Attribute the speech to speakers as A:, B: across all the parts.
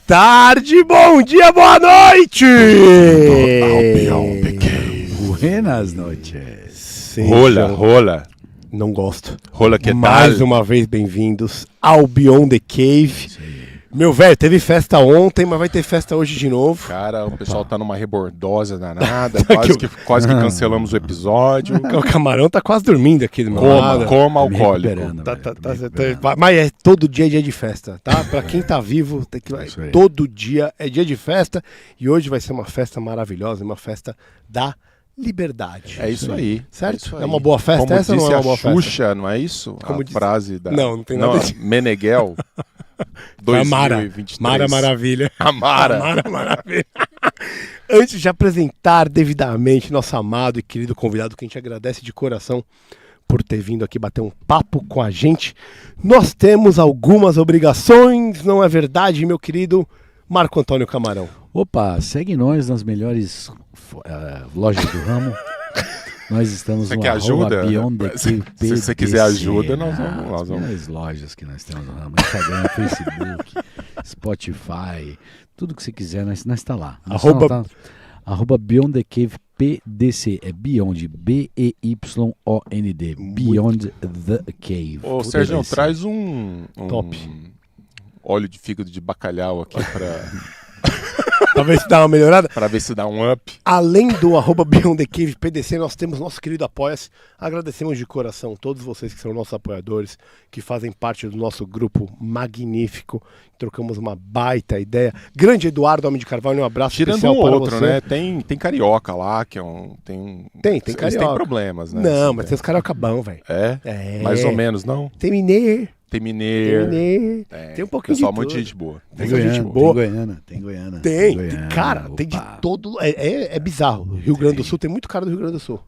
A: tarde, bom dia, boa noite!
B: Buenas noches.
C: Rola.
A: Não gosto.
C: Rola que
A: Mais
C: tal?
A: uma vez, bem-vindos ao Beyond the Cave.
B: Sim.
A: Meu velho, teve festa ontem, mas vai ter festa hoje de novo.
C: Cara, o pessoal tá numa rebordosa danada, quase que cancelamos o episódio.
A: O camarão tá quase dormindo aqui do meu lado.
C: Coma alcoólico.
B: recuperando, velho.
A: Mas é todo dia é dia de festa, tá? Pra quem tá vivo, tem que...
B: Isso aí.
A: todo dia é dia de festa. E hoje vai ser uma festa maravilhosa, uma festa da liberdade.
C: É isso aí.
A: Certo?
C: É, isso
A: É
C: aí.
A: uma boa festa?
C: Como
A: Essa
C: disse
A: não é uma
C: a
A: boa festa?
C: Xuxa, não é isso?
A: Como
C: a
A: disse-
C: frase da...
A: Não tem nada disso.
C: Meneghel.
A: Foi a
C: 2023.
A: Mara Maravilha.
C: Amara.
A: Mara Maravilha. Antes de apresentar devidamente nosso amado e querido convidado, que a gente agradece de coração por ter vindo aqui bater um papo com a gente, nós temos algumas obrigações, não é verdade, meu querido Marco Antônio Camarão?
B: Opa, segue nós nas melhores lojas do ramo. Nós estamos
C: Você
B: no
C: quer ajuda?
B: Beyond the
C: Se
B: Cave
C: você quiser ajuda, nós vamos-
B: As melhores lojas que nós temos no ramo. Instagram, Facebook, Spotify, tudo que você quiser, nós está lá. Arroba Beyond the Cave PDC. É Beyond, B-E-Y-O-N-D. Beyond the Cave.
C: Ô,
B: Tudo
C: Sérgio,
B: assim.
C: traz um
A: Top.
C: óleo de fígado de bacalhau aqui
A: Talvez se dá uma melhorada.
C: pra ver se dá um up.
A: Além do arroba Beyond the Cave PDC, nós temos nosso querido Apoia-se. Agradecemos de coração todos vocês que são nossos apoiadores, que fazem parte do nosso grupo magnífico. Trocamos uma baita ideia. Grande Eduardo Homem de Carvalho, um abraço
C: Tirando
A: especial
C: um
A: para
C: outro,
A: você.
C: né? Tem carioca lá, que é um...
A: Tem
C: Eles
A: carioca.
C: têm problemas, né?
A: Não,
C: Assim,
A: mas tem os carioca bom, velho.
C: É?
A: É.
C: Mais ou menos, não?
A: Tem mineiro.
C: Tem mineiro.
A: Tem
C: Tem
A: um pouquinho
C: pessoal
A: de
C: muito
A: tudo.
C: gente boa.
B: Tem
A: Tem gente
B: Goiânia,
A: boa.
B: tem Goiânia.
A: Tem,
B: Goiânia,
A: cara, tem de
B: opa.
A: todo. É bizarro. Rio Grande do Sul tem muito cara do Rio Grande do Sul.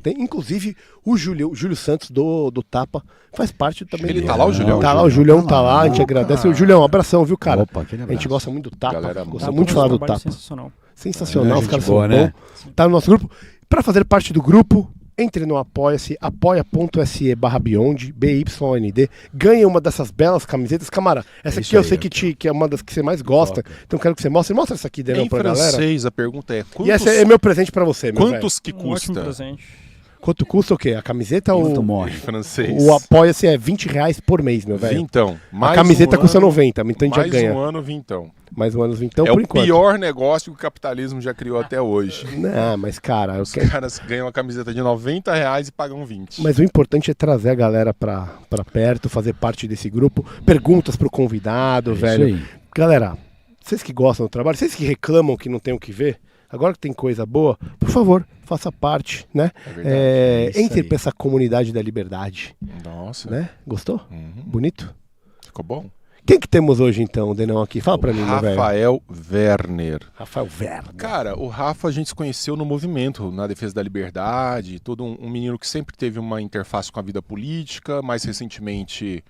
A: Tem, inclusive, o Júlio Santos do Tapa faz parte também.
C: Ele tá lá, o Julião?
A: Tá lá, o Julião tá lá, a gente agradece. O Julião, um abração, viu, cara?
B: Opa, aquele
A: A gente
B: abraço.
A: gosta muito do Tapa,
C: Galera,
A: gosta
C: tá
A: muito de falar do
D: trabalho
A: Tapa.
D: sensacional.
A: Sensacional, os
B: gente
A: caras
B: boa,
A: são
B: né?
A: bons. Tá no nosso grupo. Pra fazer parte do grupo, entre no Apoia-se, apoia.se/Beyond, BYND. Ganha uma dessas belas camisetas. Camara, essa
B: isso
A: aqui eu
B: aí,
A: sei que é uma das que você mais gosta. Então quero que você mostre. Mostra essa aqui, Denão,
C: Em
A: pra galera.
C: francês, a pergunta é...
A: E esse é meu presente pra você, meu velho.
C: Quantos que
D: Um ótimo
C: custa?
D: presente.
A: Quanto custa o quê? A camiseta
B: Quanto
A: ou...
B: morre?
C: Em francês.
A: O Apoia-se é R$20 por mês, meu velho.
C: Vintão.
A: A
C: Mais
A: camiseta
C: um
A: custa
C: ano,
A: 90, então a gente já
C: mais
A: ganha.
C: um ano, vintão.
A: Mais um ano, então,
C: É
A: por
C: o
A: enquanto.
C: pior negócio que o capitalismo já criou até hoje.
A: Não, mas cara, eu
C: Os
A: quero...
C: caras ganham uma camiseta de R$90 e pagam 20.
A: Mas o importante é trazer a galera pra perto, fazer parte desse grupo. Perguntas pro convidado, velho.
B: Isso aí.
A: Galera, vocês que gostam do trabalho, vocês que reclamam que não tem o que ver, agora que tem coisa boa, por favor, faça parte, né?
C: É verdade.
B: isso
A: Entre
B: aí.
A: pra essa comunidade da liberdade,
C: Nossa.
A: né? Gostou?
C: Uhum.
A: Bonito?
C: Ficou bom?
A: Quem que temos hoje então, Denão, aqui? Fala pra mim, meu velho.
C: Rafael Werner.
A: Rafael Werner.
C: Cara, o Rafa a gente se conheceu no movimento, na defesa da liberdade, todo um menino que sempre teve uma interface com a vida política, mais recentemente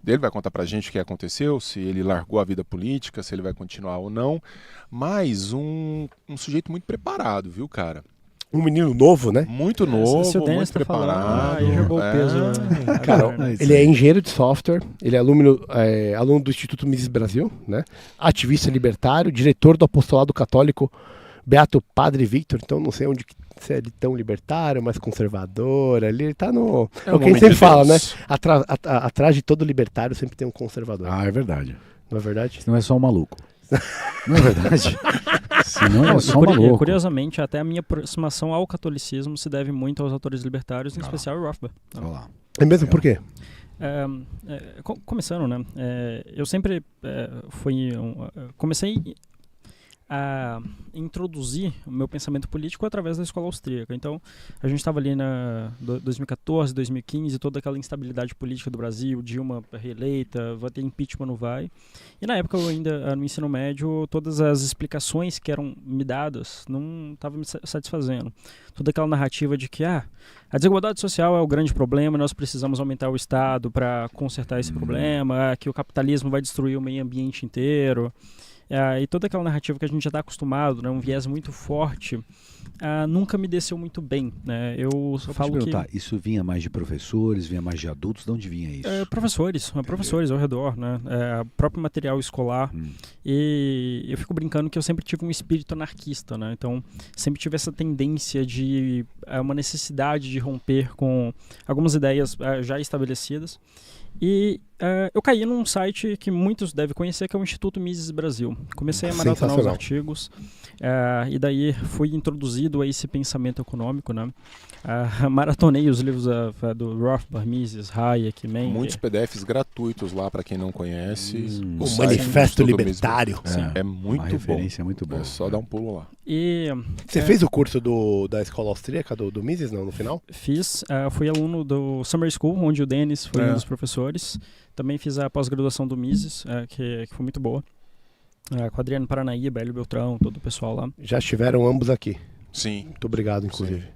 C: ele vai contar pra gente o que aconteceu, se ele largou a vida política, se ele vai continuar ou não, mas um sujeito muito preparado, viu, cara?
A: Um menino novo, né?
C: Muito novo,
D: Se o Denis
C: muito
D: tá falando,
C: preparado.
D: aí jogou o peso.
A: Cara,
B: É isso
A: ele é
B: aí.
A: engenheiro de software, ele é aluno do Instituto Mises Brasil, né? Ativista libertário, diretor do apostolado católico Beato Padre Victor, então não sei onde se é tão libertário, mais conservador, ali ele tá no... É o que a gente sempre fala, né? Atrás de todo libertário sempre tem um conservador,
B: Ah, é verdade.
A: não é verdade?
B: Senão é só um maluco. Não é verdade? Senão é só um maluco.
D: Curiosamente, até a minha aproximação ao catolicismo se deve muito aos autores libertários, em especial o Rothbard.
B: Olha lá.
A: É mesmo por quê?
D: Começando, né? Eu sempre comecei a introduzir o meu pensamento político através da escola austríaca. Então, a gente estava ali na 2014, 2015, toda aquela instabilidade política do Brasil, Dilma reeleita, vai ter impeachment, não vai. E na época, eu ainda no ensino médio, todas as explicações que eram me dadas não estavam me satisfazendo. Toda aquela narrativa de que a desigualdade social é o grande problema, nós precisamos aumentar o Estado para consertar esse problema, que o capitalismo vai destruir o meio ambiente inteiro. e toda aquela narrativa que a gente já está acostumado, né, um viés muito forte, nunca me desceu muito bem, né? Eu
B: Só
D: falo
B: pra te
D: que
B: perguntar, isso vinha mais de professores, vinha mais de adultos? De onde vinha isso?
D: professores ao redor, né? Próprio material escolar. E eu fico brincando que eu sempre tive um espírito anarquista, né? Então, sempre tive essa tendência de uma necessidade de romper com algumas ideias já estabelecidas. E eu caí num site que muitos devem conhecer, que é o Instituto Mises Brasil. Comecei a maratonar os artigos, e daí fui introduzido a esse pensamento econômico, né? Maratonei os livros do Rothbard, Mises, Hayek, Menger.
C: Muitos PDFs gratuitos lá, para quem não conhece.
A: O Manifesto Libertário.
C: É muito bom.
B: Referência muito boa.
C: É só dar um pulo lá.
D: E,
A: Você fez o curso da escola austríaca, do Mises, não, no final?
D: Fiz, fui aluno do Summer School, onde o Denis foi um dos professores. Também fiz a pós-graduação do Mises, que foi muito boa. Com Adriano Paranaíba, Hélio Beltrão, todo o pessoal lá.
A: Já estiveram ambos aqui.
C: Sim.
A: Muito obrigado, inclusive.
C: Sim.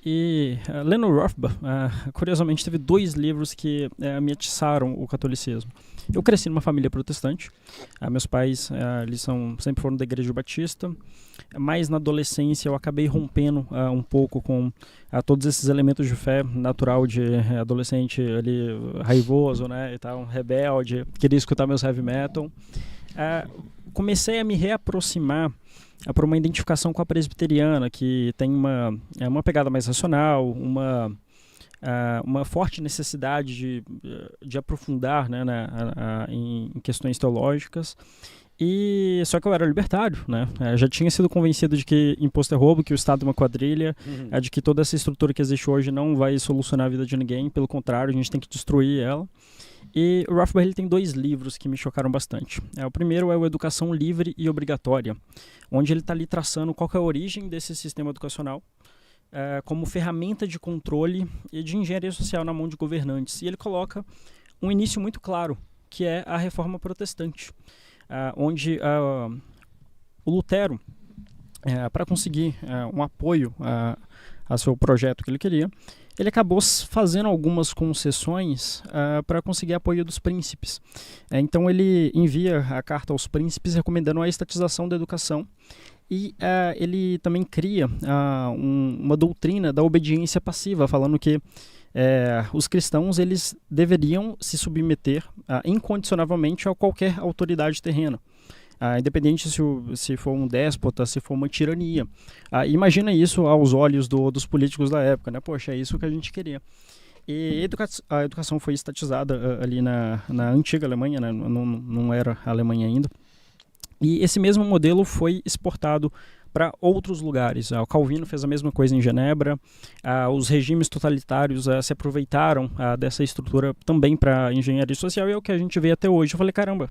D: E lendo Rothbard, curiosamente teve 2 livros que me atiçaram o catolicismo. Eu cresci numa família protestante. Meus pais eles sempre foram da Igreja Batista. Mas na adolescência eu acabei rompendo um pouco com todos esses elementos de fé natural de adolescente ali raivoso, né, e tal, rebelde, queria escutar meus heavy metal. Comecei a me reaproximar por uma identificação com a presbiteriana, que tem uma pegada mais racional, uma forte necessidade de aprofundar, né, em questões teológicas. Só que eu era libertário, né? Já tinha sido convencido de que imposto é roubo, que o Estado é uma quadrilha, de que toda essa estrutura que existe hoje não vai solucionar a vida de ninguém, pelo contrário, a gente tem que destruir ela. E o Rothbard ele tem 2 livros que me chocaram bastante. O primeiro é o Educação Livre e Obrigatória, onde ele está ali traçando qual que é a origem desse sistema educacional, como ferramenta de controle e de engenharia social na mão de governantes. E ele coloca um início muito claro, que é a Reforma Protestante, onde o Lutero, para conseguir um apoio a seu projeto que ele queria, ele acabou fazendo algumas concessões para conseguir apoio dos príncipes. Então ele envia a carta aos príncipes recomendando a estatização da educação, e ele também cria uma doutrina da obediência passiva, falando que os cristãos eles deveriam se submeter incondicionavelmente a qualquer autoridade terrena, independente se for um déspota, se for uma tirania. Imagina isso aos olhos dos políticos da época, né? Poxa, é isso que a gente queria. E a educação foi estatizada ali na antiga Alemanha, né? Não era a Alemanha ainda. E esse mesmo modelo foi exportado para outros lugares. O Calvino fez a mesma coisa em Genebra. Os regimes totalitários se aproveitaram dessa estrutura também para engenharia social, e é o que a gente vê até hoje. Eu falei, caramba,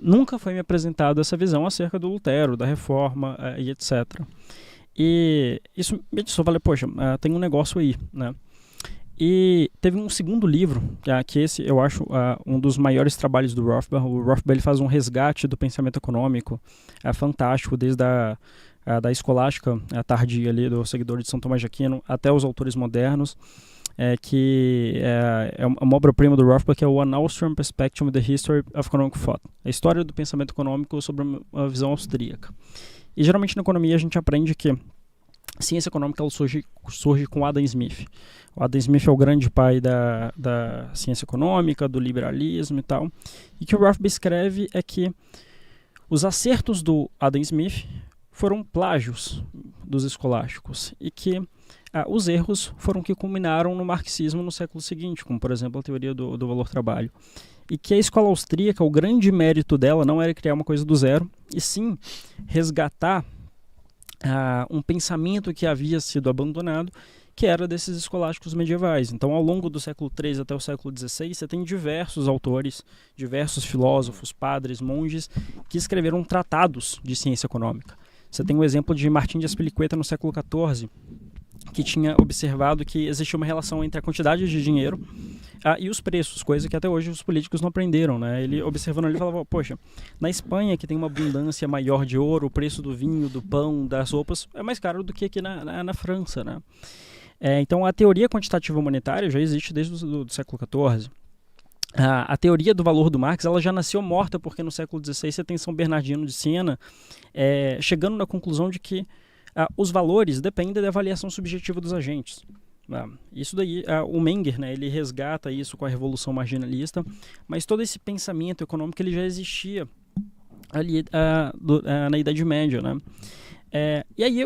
D: nunca foi me apresentada essa visão acerca do Lutero, da Reforma e etc. E isso me disse, eu falei, poxa, tem um negócio aí, né? E teve um segundo livro, que esse eu acho um dos maiores trabalhos do Rothbard. O Rothbard ele faz um resgate do pensamento econômico fantástico, desde da escolástica tardia ali, do seguidor de São Tomás de Aquino, até os autores modernos, que é uma obra-prima do Rothbard, que é o An Austrian Perspective of the History of Economic Thought, a história do pensamento econômico sobre uma visão austríaca. E geralmente na economia a gente aprende que a ciência econômica ela surge com Adam Smith. O Adam Smith é o grande pai da ciência econômica, do liberalismo e tal. E o que o Rothbard escreve é que os acertos do Adam Smith foram plágios dos escolásticos, e que os erros foram que culminaram no marxismo no século seguinte, como por exemplo a teoria do valor-trabalho. E que a escola austríaca, o grande mérito dela não era criar uma coisa do zero, e sim resgatar um pensamento que havia sido abandonado, que era desses escolásticos medievais. Então, ao longo do século III até o século XVI, você tem diversos autores, diversos filósofos, padres, monges, que escreveram tratados de ciência econômica. Você tem o exemplo de Martim de Azpilicueta no século XIV, que tinha observado que existia uma relação entre a quantidade de dinheiro e os preços, coisa que até hoje os políticos não aprenderam, né? Ele observando ali falava, poxa, na Espanha, que tem uma abundância maior de ouro, o preço do vinho, do pão, das roupas é mais caro do que aqui na França, né? Então a teoria quantitativa monetária já existe desde o século XIV. a teoria do valor do Marx, ela já nasceu morta, porque no século XVI você tem São Bernardino de Siena chegando na conclusão de que os valores dependem da avaliação subjetiva dos agentes. Isso daí, o Menger, né, ele resgata isso com a Revolução Marginalista, mas todo esse pensamento econômico ele já existia ali na Idade Média, né? E aí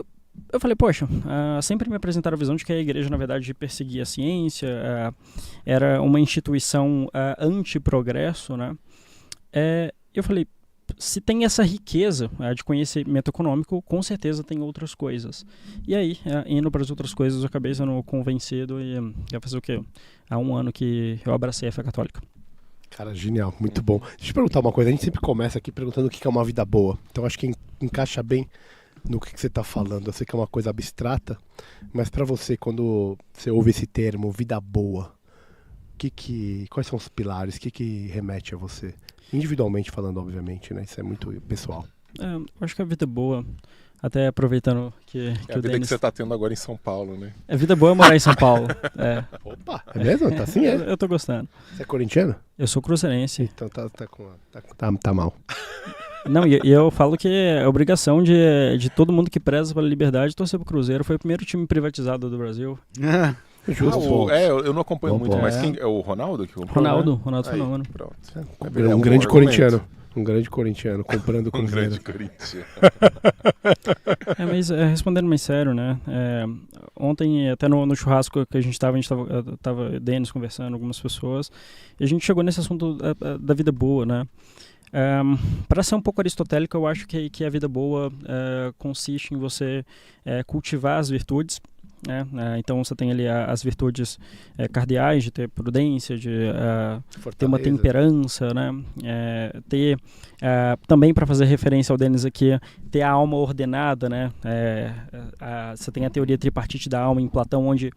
D: eu falei, poxa, sempre me apresentaram a visão de que a igreja, na verdade, perseguia a ciência, era uma instituição anti-progresso, né? Eu falei, se tem essa riqueza de conhecimento econômico, com certeza tem outras coisas. E aí, indo para as outras coisas, eu acabei sendo convencido e ia fazer o quê? Há 1 ano que eu abracei a fé católica.
A: Cara, genial, muito bom. Deixa eu te perguntar uma coisa, a gente sempre começa aqui perguntando o que é uma vida boa. Então acho que encaixa bem no que você está falando. Eu sei que é uma coisa abstrata, mas para você, quando você ouve esse termo, vida boa, quais são os pilares? O que remete a você? Individualmente falando, obviamente, né? Isso é muito pessoal.
D: Eu acho que a vida boa, até aproveitando que
C: a vida que você está tendo agora em São Paulo, né?
D: A vida boa é morar em São Paulo.
A: Opa, é mesmo? Tá assim,
D: Eu tô gostando.
A: Você é corintiano?
D: Eu sou cruzeirense.
A: Então tá mal.
D: Não, e eu falo que é obrigação de todo mundo que preza pela liberdade torcer pro Cruzeiro. Foi o primeiro time privatizado do Brasil.
A: Justo.
C: Eu não acompanho muito, mas
D: quem
C: é o Ronaldo que comprou?
D: Ronaldo Fenômeno.
C: Pronto.
A: Um grande corintiano. Um grande corintiano comprando com
C: um grande corintiano.
D: Mas respondendo mais sério, né? Ontem, até no churrasco que a gente tava Denis conversando, algumas pessoas, e a gente chegou nesse assunto da vida boa, né? Para ser um pouco aristotélico, eu acho que a vida boa consiste em você cultivar as virtudes. Então você tem ali as virtudes cardeais de ter prudência, de ter uma temperança, né? Também, para fazer referência ao Denis aqui, ter a alma ordenada, né? Você tem a teoria tripartite da alma em Platão, onde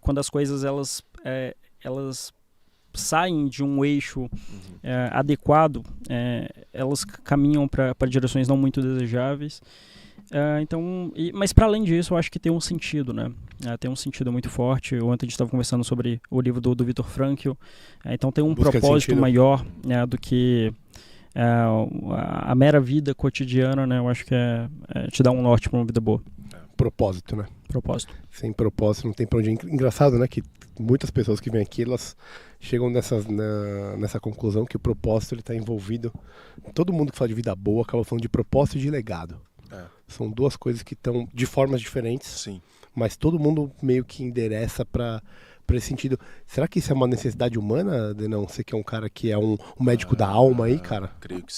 D: quando as coisas elas saem de um eixo adequado, elas caminham para direções não muito desejáveis. Mas para além disso, eu acho que tem um sentido, né? Tem um sentido muito forte. Ontem a gente estava conversando sobre o livro do Viktor Frankl. Então tem um propósito maior do que a mera vida cotidiana, né? Eu acho que te dá um norte para uma vida boa.
A: Propósito, né?
D: Propósito.
A: Sem propósito não tem pra onde ir. Engraçado, né? Que muitas pessoas que vêm aqui, elas chegam nessa conclusão que o propósito está envolvido. Todo mundo que fala de vida boa acaba falando de propósito e de legado. São duas coisas que estão de formas diferentes.
C: Sim.
A: Mas todo mundo meio que endereça para esse sentido. Será que isso é uma necessidade humana, Denão? Você que é um cara que é um médico da alma aí, cara?
C: Creio que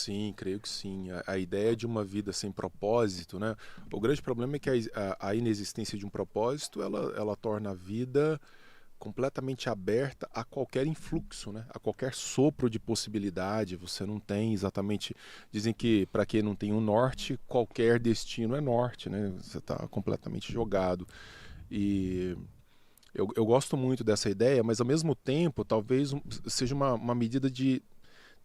C: sim. A ideia de uma vida sem propósito, né? O grande problema é que a inexistência de um propósito, ela torna a vida completamente aberta a qualquer influxo, né? A qualquer sopro de possibilidade. Você não tem exatamente... Dizem que para quem não tem um norte, qualquer destino é norte, né? Você está completamente jogado. E eu gosto muito dessa ideia, mas ao mesmo tempo talvez seja uma medida de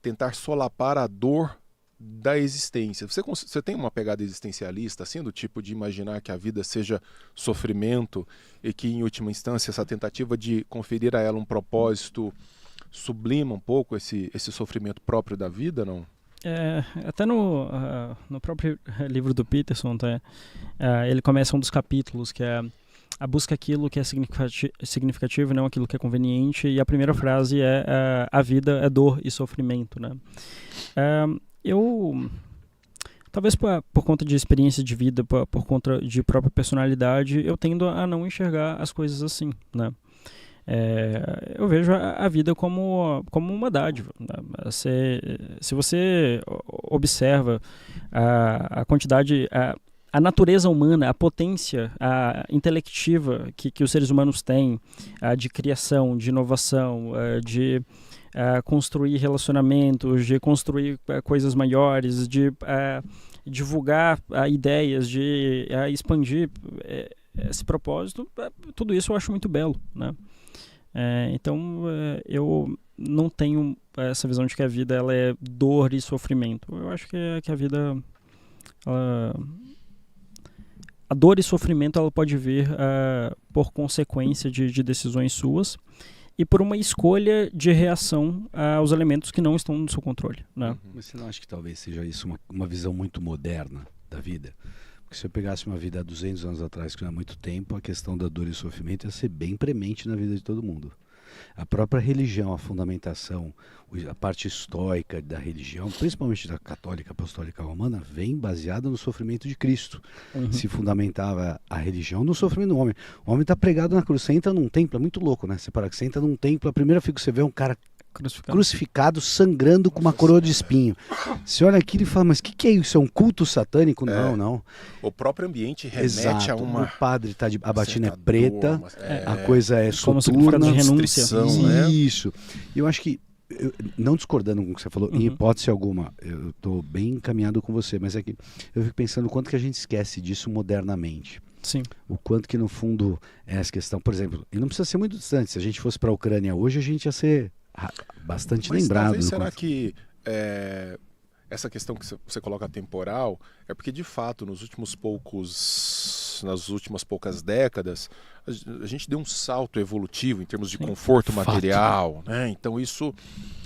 C: tentar solapar a dor da existência. Você tem uma pegada existencialista, assim, do tipo de imaginar que a vida seja sofrimento e que, em última instância, essa tentativa de conferir a ela um propósito sublima um pouco esse sofrimento próprio da vida, não?
D: Até no próprio livro do Peterson, ele começa um dos capítulos que é a busca aquilo que é significativo e não aquilo que é conveniente, e a primeira frase é a vida é dor e sofrimento, né? Talvez por conta de experiência de vida, por conta de própria personalidade, eu tendo a não enxergar as coisas assim, né? Eu vejo a vida como uma dádiva, né? Se você observa a quantidade, a natureza humana, a potência intelectiva que os seres humanos têm, de criação, de inovação, de construir relacionamentos, de construir coisas maiores, de divulgar ideias, de expandir esse propósito, tudo isso eu acho muito belo, né? Então eu não tenho essa visão de que a vida ela é dor e sofrimento. Eu acho que a vida, a dor e sofrimento ela pode vir por consequência de decisões suas. e por uma escolha de reação aos elementos que não estão no seu controle, né?
B: Mas você não acha que talvez seja isso uma visão muito moderna da vida? Porque se eu pegasse uma vida há 200 anos atrás, que não é muito tempo, a questão da dor e sofrimento ia ser bem premente na vida de todo mundo. A própria religião, a fundamentação, a parte estoica da religião, principalmente da católica, apostólica romana, vem baseada no sofrimento de Cristo. Se fundamentava a religião no sofrimento do homem. O homem está pregado na cruz. Você entra num templo, é muito louco, né? Você entra num templo, a primeira figura que você vê é um cara crucificado, sangrando com uma coroa de espinho. Você olha aquilo e fala, mas o que é isso? É um culto satânico? Não.
C: O próprio ambiente remete
B: Exato.
C: a uma...
B: O padre tá a batina é preta, a coisa é
D: como
B: soturna.
D: de renúncia.
B: Isso. Eu acho que, não discordando com o que você falou, em hipótese alguma, eu estou bem encaminhado com você, mas é que eu fico pensando o quanto que a gente esquece disso modernamente.
D: Sim.
B: O quanto que no fundo é essa questão, por exemplo, e não precisa ser muito distante, se a gente fosse para a Ucrânia hoje, a gente ia ser bastante lembrado.
C: Talvez, será que essa questão que você coloca temporal é porque de fato nas últimas poucas décadas a gente deu um salto evolutivo em termos de conforto material, né? Então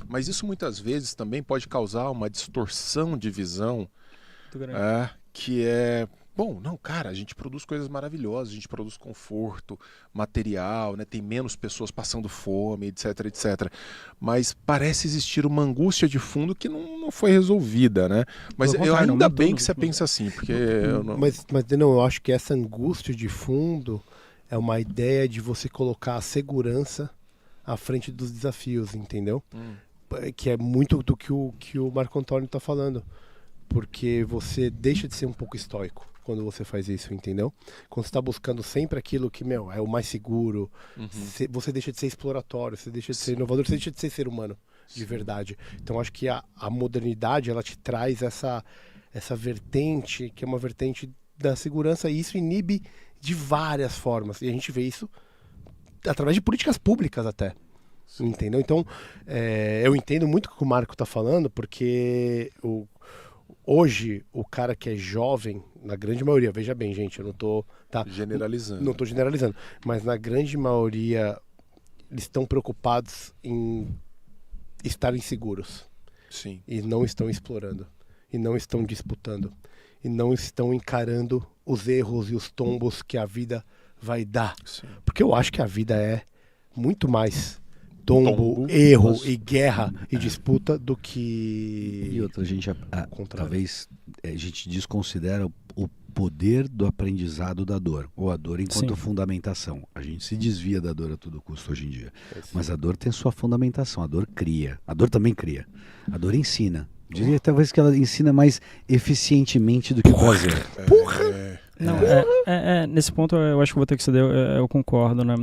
C: mas isso muitas vezes também pode causar uma distorção de visão que é... Bom, não, cara, a gente produz coisas maravilhosas, a gente produz conforto material, né? Tem menos pessoas passando fome, etc, etc. Mas parece existir uma angústia de fundo que não foi resolvida, né? Mas ainda bem que você pensa assim, porque...
A: eu acho que essa angústia de fundo é uma ideia de você colocar a segurança à frente dos desafios, entendeu? Que é muito do que o Marco Antônio está falando. Porque você deixa de ser um pouco estoico quando você faz isso, entendeu? Quando você está buscando sempre aquilo que, é o mais seguro, você deixa de ser exploratório, você deixa de ser inovador, você deixa de ser ser humano, de verdade. Então, acho que a modernidade, ela te traz essa vertente, que é uma vertente da segurança, e isso inibe de várias formas. E a gente vê isso através de políticas públicas até. Entendeu? Então, eu entendo muito o que o Marco está falando, porque hoje, o cara que é jovem, na grande maioria, veja bem, gente, eu não estou
C: generalizando.
A: Não estou generalizando, mas na grande maioria eles estão preocupados em estarem seguros.
C: Sim.
A: E não estão explorando, e não estão disputando, e não estão encarando os erros e os tombos que a vida vai dar.
C: Sim.
A: Porque eu acho que a vida é muito mais tombo, erro e guerra e disputa do que...
B: E outra, talvez a gente desconsidera o poder do aprendizado da dor, ou a dor enquanto fundamentação. A gente se desvia da dor a todo custo hoje em dia. Mas a dor tem sua fundamentação, a dor cria. A dor também cria. A dor ensina. Eu diria talvez que ela ensina mais eficientemente do que o prazer.
D: Não, nesse ponto eu acho que vou ter que ceder, eu concordo, né?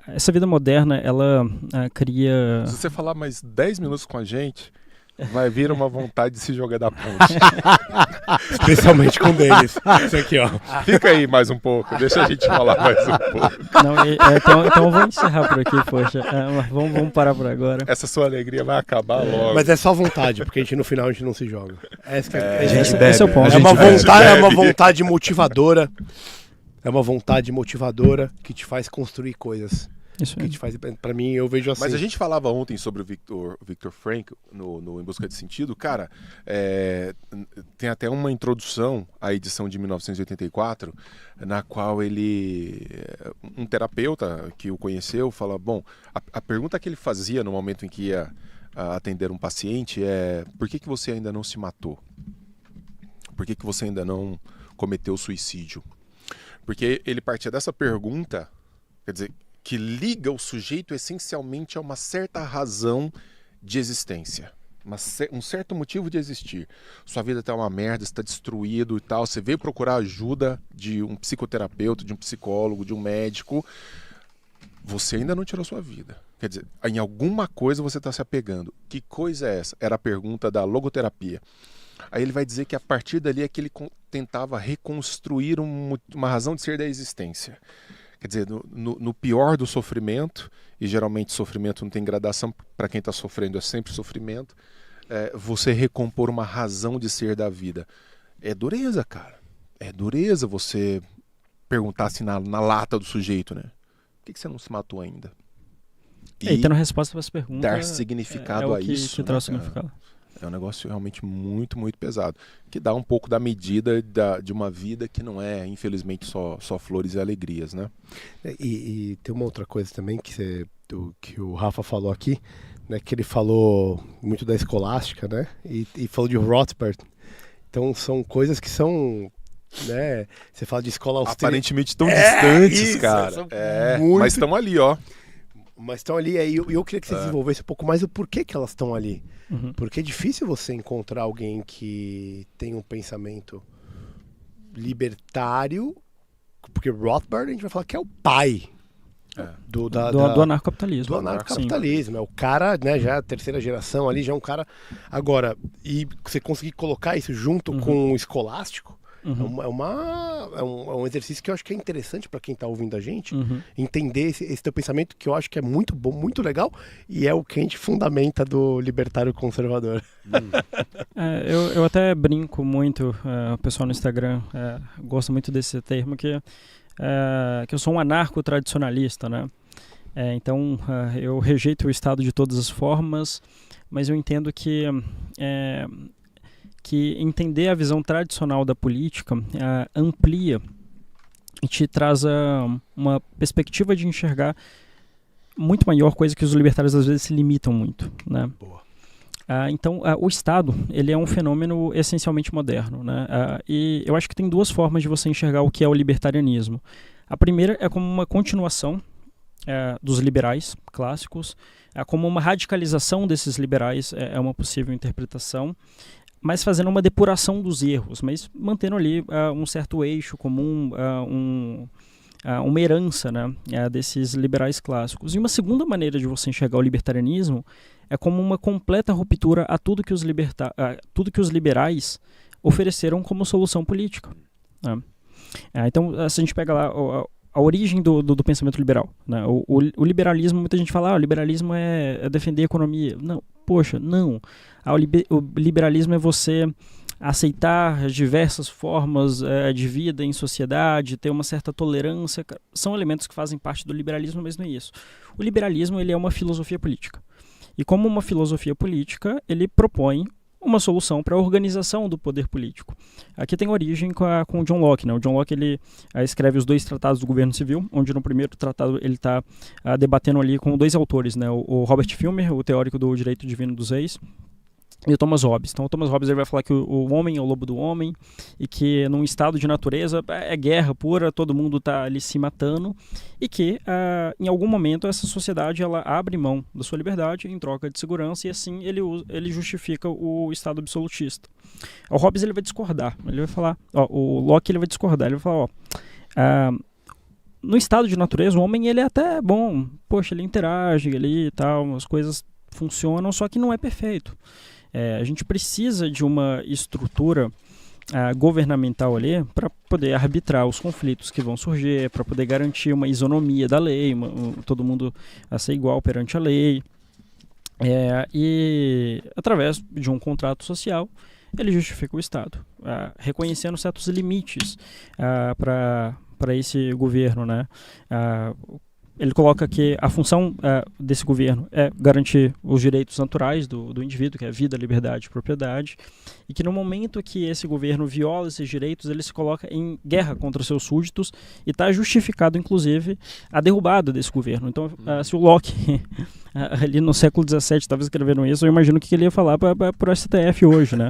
D: Essa vida moderna, ela cria...
C: Se você falar mais 10 minutos com a gente, vai vir uma vontade de se jogar da ponte.
A: Especialmente com o Denis. Isso aqui, ó.
C: Fica aí mais um pouco, deixa a gente falar mais um pouco.
D: Então eu vou encerrar por aqui, poxa. Vamos parar por agora.
C: Essa sua alegria vai acabar logo.
A: Mas é só vontade, porque no final a gente não se joga. Esse
D: é o ponto.
A: É uma vontade motivadora. É uma vontade motivadora que te faz construir coisas.
D: Isso
A: que te faz, pra mim, eu vejo assim.
C: Mas a gente falava ontem sobre o Viktor Frankl no Em Busca de Sentido. Cara, tem até uma introdução à edição de 1984, na qual um terapeuta que o conheceu fala, bom, a pergunta que ele fazia no momento em que ia atender um paciente é: por que você ainda não se matou? Por que você ainda não cometeu suicídio? Porque ele partia dessa pergunta, quer dizer, que liga o sujeito essencialmente a uma certa razão de existência. Um certo motivo de existir. Sua vida está uma merda, está destruído e tal. Você veio procurar ajuda de um psicoterapeuta, de um psicólogo, de um médico. Você ainda não tirou sua vida. Quer dizer, em alguma coisa você está se apegando. Que coisa é essa? Era a pergunta da logoterapia. Aí ele vai dizer que a partir dali é que ele tentava reconstruir uma razão de ser da existência. Quer dizer, no pior do sofrimento, e geralmente sofrimento não tem gradação, para quem está sofrendo é sempre sofrimento, você recompor uma razão de ser da vida. É dureza, cara. É dureza você perguntar assim na lata do sujeito, né? Por que você não se matou ainda?
D: E tendo resposta para essa pergunta,
C: dar significado a isso,
D: que traz significado.
C: É um negócio realmente muito, muito pesado, que dá um pouco da medida de uma vida que não é, infelizmente, só flores e alegrias, né?
A: E tem uma outra coisa também que o Rafa falou aqui, né, que ele falou muito da escolástica, né, e falou de Rothbard. Então são coisas que são, né, você fala de escola austríaca.
C: Aparentemente tão distantes,
A: isso,
C: cara.
A: muito...
C: Mas estão ali, ó.
A: Mas estão ali, e eu queria que você desenvolvesse um pouco mais o porquê que elas estão ali.
D: Uhum.
A: Porque é difícil você encontrar alguém que tem um pensamento libertário, porque Rothbard a gente vai falar que é o pai do
D: anarcocapitalismo.
A: Do anarcocapitalismo. É o cara, né, já a terceira geração ali, já é um cara... Agora, e você conseguir colocar isso junto com o escolástico, é um exercício que eu acho que é interessante para quem está ouvindo a gente, entender esse teu pensamento, que eu acho que é muito bom, muito legal, e é o que a gente fundamenta do libertário conservador.
D: Eu até brinco muito, o pessoal no Instagram gosta muito desse termo, que eu sou um anarco-tradicionalista, né? Então, eu rejeito o Estado de todas as formas, mas eu entendo que entender a visão tradicional da política amplia e te traz uma perspectiva de enxergar muito maior, coisa que os libertários às vezes se limitam muito, né?
A: Boa.
D: Então, o Estado, ele é um fenômeno essencialmente moderno, né? E eu acho que tem duas formas de você enxergar o que é o libertarianismo. A primeira é como uma continuação dos liberais clássicos, como uma radicalização desses liberais, é uma possível interpretação, mas fazendo uma depuração dos erros, mas mantendo ali um certo eixo comum, uma herança, né, desses liberais clássicos. E uma segunda maneira de você enxergar o libertarianismo é como uma completa ruptura a tudo que os liberais ofereceram como solução política, né? Então, se a gente pega lá a origem do pensamento liberal, né? O liberalismo, muita gente fala, o liberalismo é defender a economia. Não, poxa, não. O liberalismo é você aceitar as diversas formas de vida em sociedade, ter uma certa tolerância. São elementos que fazem parte do liberalismo, mas não é isso. O liberalismo, ele é uma filosofia política. E como uma filosofia política, ele propõe uma solução para a organização do poder político. Aqui tem origem com o John Locke, né? O John Locke, ele escreve os 2 tratados do governo civil, onde no primeiro tratado ele está debatendo ali com 2 autores, né? O Robert Filmer, o teórico do direito divino dos reis, e o Thomas Hobbes. Então o Thomas Hobbes ele vai falar que o homem é o lobo do homem e que num estado de natureza é guerra pura, todo mundo está ali se matando e que em algum momento essa sociedade ela abre mão da sua liberdade em troca de segurança e assim ele justifica o estado absolutista. O Hobbes ele vai discordar, ele vai falar, o Locke ele vai discordar, ele vai falar, no estado de natureza o homem ele é até bom, poxa, ele interage ali e tal, as coisas funcionam, só que não é perfeito. A gente precisa de uma estrutura governamental ali para poder arbitrar os conflitos que vão surgir, para poder garantir uma isonomia da lei, todo mundo a ser igual perante a lei. E através de um contrato social, ele justifica o Estado, reconhecendo certos limites para esse governo, né? Ele coloca que a função desse governo é garantir os direitos naturais do indivíduo, que é a vida, liberdade e propriedade, e que no momento que esse governo viola esses direitos, ele se coloca em guerra contra seus súditos e está justificado, inclusive, a derrubada desse governo. Então, se o Locke, ali no século XVII, estava escrevendo isso, eu imagino que ele ia falar para o STF hoje, né?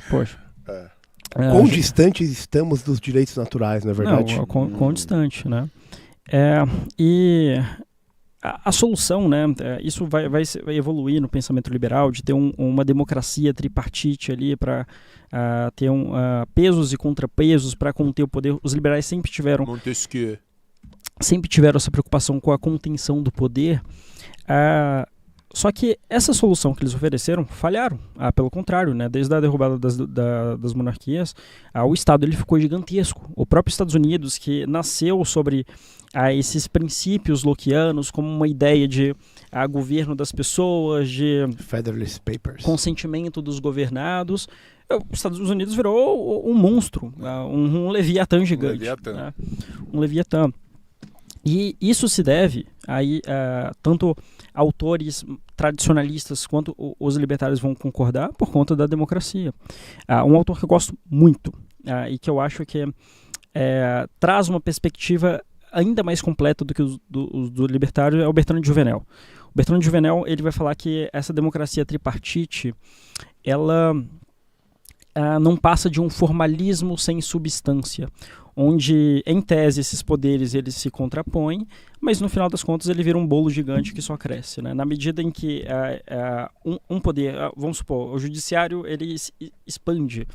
D: Poxa.
A: Quão distantes estamos dos direitos naturais, na verdade?
D: Não, quão distante, né? E a solução, né, isso vai evoluir no pensamento liberal, de ter uma democracia tripartite ali para ter pesos e contrapesos para conter o poder. Os liberais sempre tiveram essa preocupação com a contenção do poder. Só que essa solução que eles ofereceram falharam. Pelo contrário, né? Desde a derrubada das monarquias, o Estado ele ficou gigantesco. O próprio Estados Unidos, que nasceu sobre esses princípios lockeanos como uma ideia de governo das pessoas, de
A: Federalist Papers,
D: consentimento dos governados, os Estados Unidos virou um monstro, um Leviatã gigante. Um Leviatã. E isso se deve aí tanto autores tradicionalistas quanto os libertários vão concordar por conta da democracia. Um autor que eu gosto muito e que eu acho que traz uma perspectiva ainda mais completa do que os do libertário é o Bertrand de Juvenel. O Bertrand de Juvenel, ele vai falar que essa democracia tripartite, ela não passa de um formalismo sem substância, onde, em tese, esses poderes eles se contrapõem, mas no final das contas ele vira um bolo gigante que só cresce, né? Na medida em que um poder, vamos supor, o judiciário ele expande.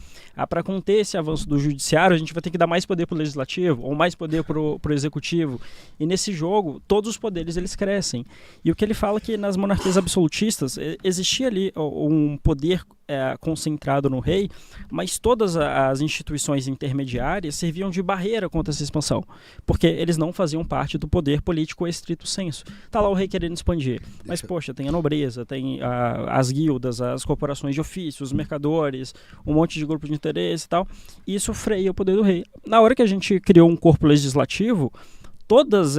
D: Para conter esse avanço do judiciário, a gente vai ter que dar mais poder para o legislativo ou mais poder para o executivo. E nesse jogo, todos os poderes eles crescem. E o que ele fala é que nas monarquias absolutistas existia ali um poder concentrado no rei, mas todas as instituições intermediárias serviam de barreira contra essa expansão, porque eles não faziam parte do poder político estrito senso. Tá lá o rei querendo expandir, mas poxa, tem a nobreza, tem as guildas, as corporações de ofício, os mercadores, um monte de grupo de interesse e tal, e isso freia o poder do rei. Na hora que a gente criou um corpo legislativo, todas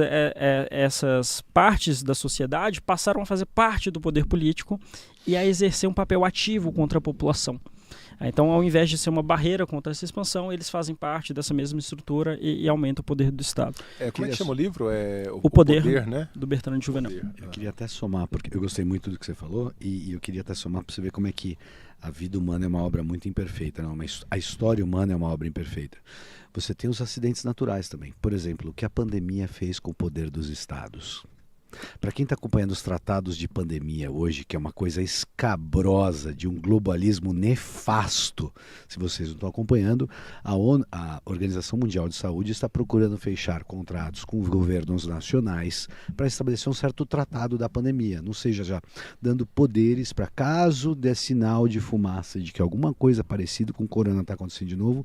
D: essas partes da sociedade passaram a fazer parte do poder político e a exercer um papel ativo contra a população. Então, ao invés de ser uma barreira contra essa expansão, eles fazem parte dessa mesma estrutura e aumenta o poder do Estado.
C: Como é que chama o livro?
D: O Poder,
C: né?
D: Do Bertrand de Juvenel.
B: Eu queria até somar, porque eu gostei muito do que você falou, e eu queria até somar para você ver como é que a vida humana é uma obra muito imperfeita, não? Mas a história humana é uma obra imperfeita. Você tem os acidentes naturais também. Por exemplo, o que a pandemia fez com o poder dos estados. Para quem está acompanhando os tratados de pandemia hoje, que é uma coisa escabrosa, de um globalismo nefasto, se vocês não estão acompanhando, a Organização Mundial de Saúde está procurando fechar contratos com governos nacionais para estabelecer um certo tratado da pandemia, não seja já dando poderes para caso dê sinal de fumaça de que alguma coisa parecida com o corona está acontecendo de novo,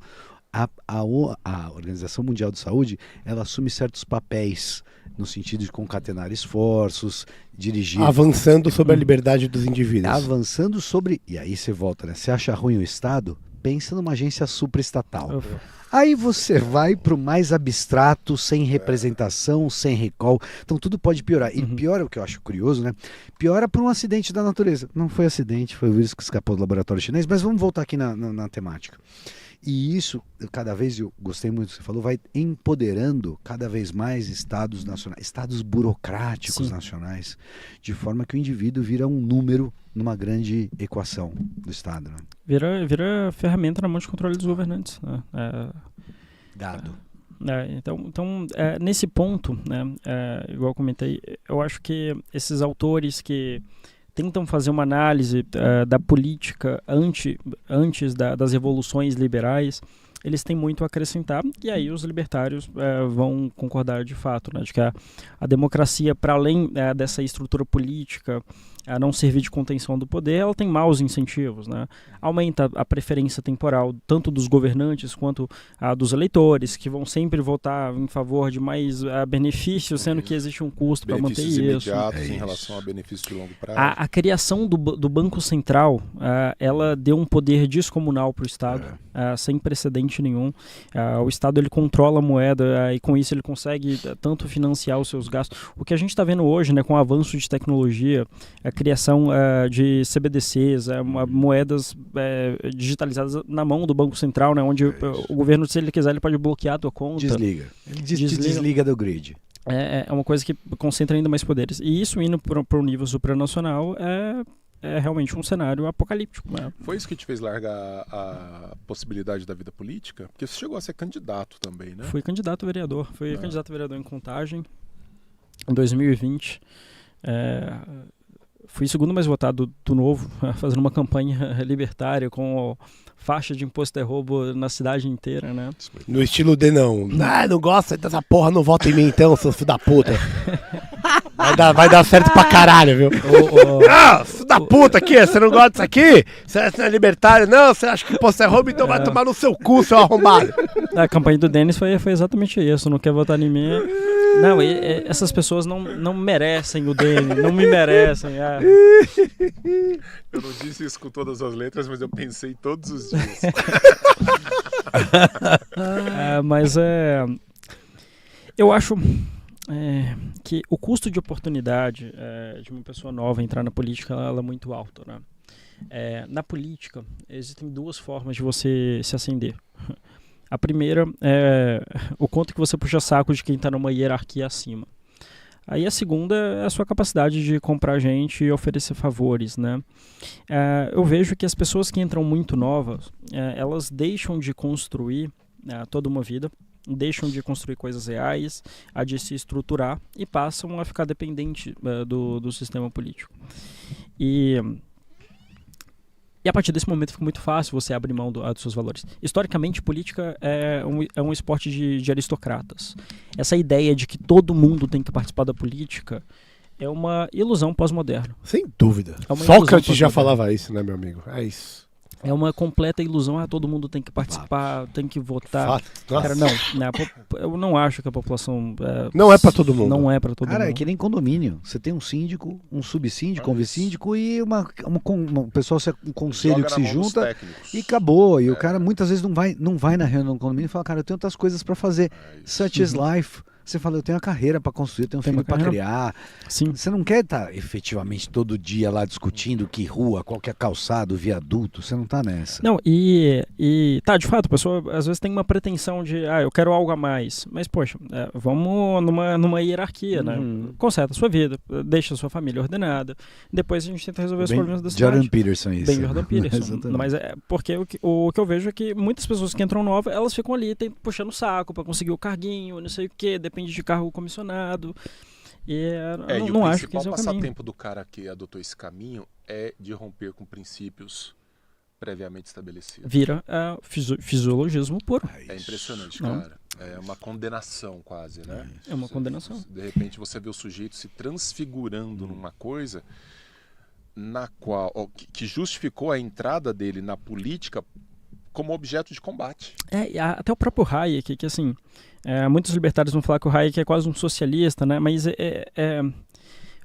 B: a Organização Mundial de Saúde ela assume certos papéis no sentido de concatenar esforços, dirigir...
A: Avançando sobre a liberdade dos indivíduos.
B: Avançando sobre... E aí você volta, né? Você acha ruim o Estado? Pensa numa agência supraestatal. Aí você vai para o mais abstrato, sem representação, sem recall. Então tudo pode piorar. E piora, o que eu acho curioso, né? Piora por um acidente da natureza. Não foi acidente, foi o vírus que escapou do laboratório chinês, mas vamos voltar aqui na temática. E isso, cada vez, eu gostei muito do que você falou, vai empoderando cada vez mais estados nacionais, estados burocráticos nacionais, de forma que o indivíduo vira um número numa grande equação do Estado. Né?
D: Vira ferramenta na mão de controle dos governantes. Né?
B: Dado.
D: Então nesse ponto, né, igual eu comentei, eu acho que esses autores que tentam fazer uma análise da política antes das revoluções liberais, eles têm muito a acrescentar, e aí os libertários vão concordar de fato, né, de que a democracia, para além dessa estrutura política, a não servir de contenção do poder, ela tem maus incentivos, né? Aumenta a preferência temporal tanto dos governantes quanto dos eleitores, que vão sempre votar em favor de mais benefícios, sendo que existe um custo para manter isso.
C: Benefícios imediatos em relação a benefícios de longo prazo.
D: A criação do Banco Central, ela deu um poder descomunal para o Estado, sem precedente nenhum. O Estado ele controla a moeda e com isso ele consegue tanto financiar os seus gastos. O que a gente está vendo hoje, né, com o avanço de tecnologia, a criação de CBDCs, moedas digitalizadas na mão do Banco Central, né, onde o governo, se ele quiser, ele pode bloquear a tua conta.
B: Desliga. Ele desliga do grid.
D: É uma coisa que concentra ainda mais poderes. E isso indo para o nível supranacional é realmente um cenário apocalíptico. Né?
C: Foi isso que te fez largar a possibilidade da vida política? Porque você chegou a ser candidato também, né?
D: Fui candidato a vereador. Fui candidato a vereador em Contagem em 2020. Fui o segundo mais votado do Novo, fazendo uma campanha libertária com faixa de imposto de roubo na cidade inteira, né?
A: No estilo de não gosta dessa porra, não vota em mim então, seus filho da puta. Vai dar certo pra caralho, viu? Filho da puta aqui, você não gosta disso aqui? Você é libertário? Não, você acha que imposto é roubo, então vai tomar no seu cu, seu arrombado.
D: A campanha do Denis foi exatamente isso, não quer votar em mim. Não, essas pessoas não merecem o Denis, não me merecem.
C: Eu não disse isso com todas as letras, mas eu pensei todos os dias.
D: Mas eu acho que o custo de oportunidade de uma pessoa nova entrar na política ela é muito alto, né? Na política, existem duas formas de você se ascender. A primeira é o quanto que você puxa saco de quem está numa hierarquia acima. Aí a segunda é a sua capacidade de comprar gente e oferecer favores, né? Eu vejo que as pessoas que entram muito novas, elas deixam de construir toda uma vida, deixam de construir coisas reais, a de se estruturar e passam a ficar dependente do sistema político. E a partir desse momento fica muito fácil você abrir mão dos seus valores. Historicamente, política é um esporte de aristocratas. Essa ideia de que todo mundo tem que participar da política é uma ilusão pós-moderna.
A: Sem dúvida.
D: É uma
A: Sócrates já
D: ilusão
A: falava isso, né, meu amigo? É isso.
D: É uma completa ilusão. Todo mundo tem que participar, tem que votar. Cara, não. Eu não acho que a população...
A: não é pra todo mundo.
D: Não é pra todo mundo.
B: Cara, é que nem condomínio. Você tem um síndico, um subsíndico, um vice-síndico e um pessoal, um conselho
C: Joga
B: que
C: na
B: se
C: mão dos
B: junta
C: técnicos.
B: e acabou. E o cara muitas vezes não vai na reunião do condomínio e fala, cara, eu tenho outras coisas pra fazer. Such is life. Você fala, eu tenho uma carreira pra construir, eu tenho um filho pra criar.
D: Sim.
B: Você não quer estar efetivamente todo dia lá discutindo que rua, qual que é calçado, viaduto. Você não tá nessa.
D: Não, de fato, a pessoa às vezes tem uma pretensão de, eu quero algo a mais. Mas, poxa, vamos numa hierarquia, né? Conserta a sua vida, deixa a sua família ordenada. Depois a gente tenta resolver os problemas da cidade.
B: Jordan Peterson, isso.
D: Bem Jordan Peterson. Mas porque o que eu vejo é que muitas pessoas que entram novas, elas ficam ali puxando o saco pra conseguir o carguinho, não sei o quê, depende de cargo comissionado. E eu não acho que esse é o caminho.
C: O principal passatempo do cara que adotou esse caminho é de romper com princípios previamente estabelecidos.
D: Vira fisiologismo puro.
C: É impressionante, cara. É uma condenação quase, né?
D: É uma condenação.
C: De repente você vê o sujeito se transfigurando numa coisa na qual que justificou a entrada dele na política como objeto de combate.
D: Até o próprio Hayek, que assim, muitos libertários vão falar que o Hayek é quase um socialista, né? Mas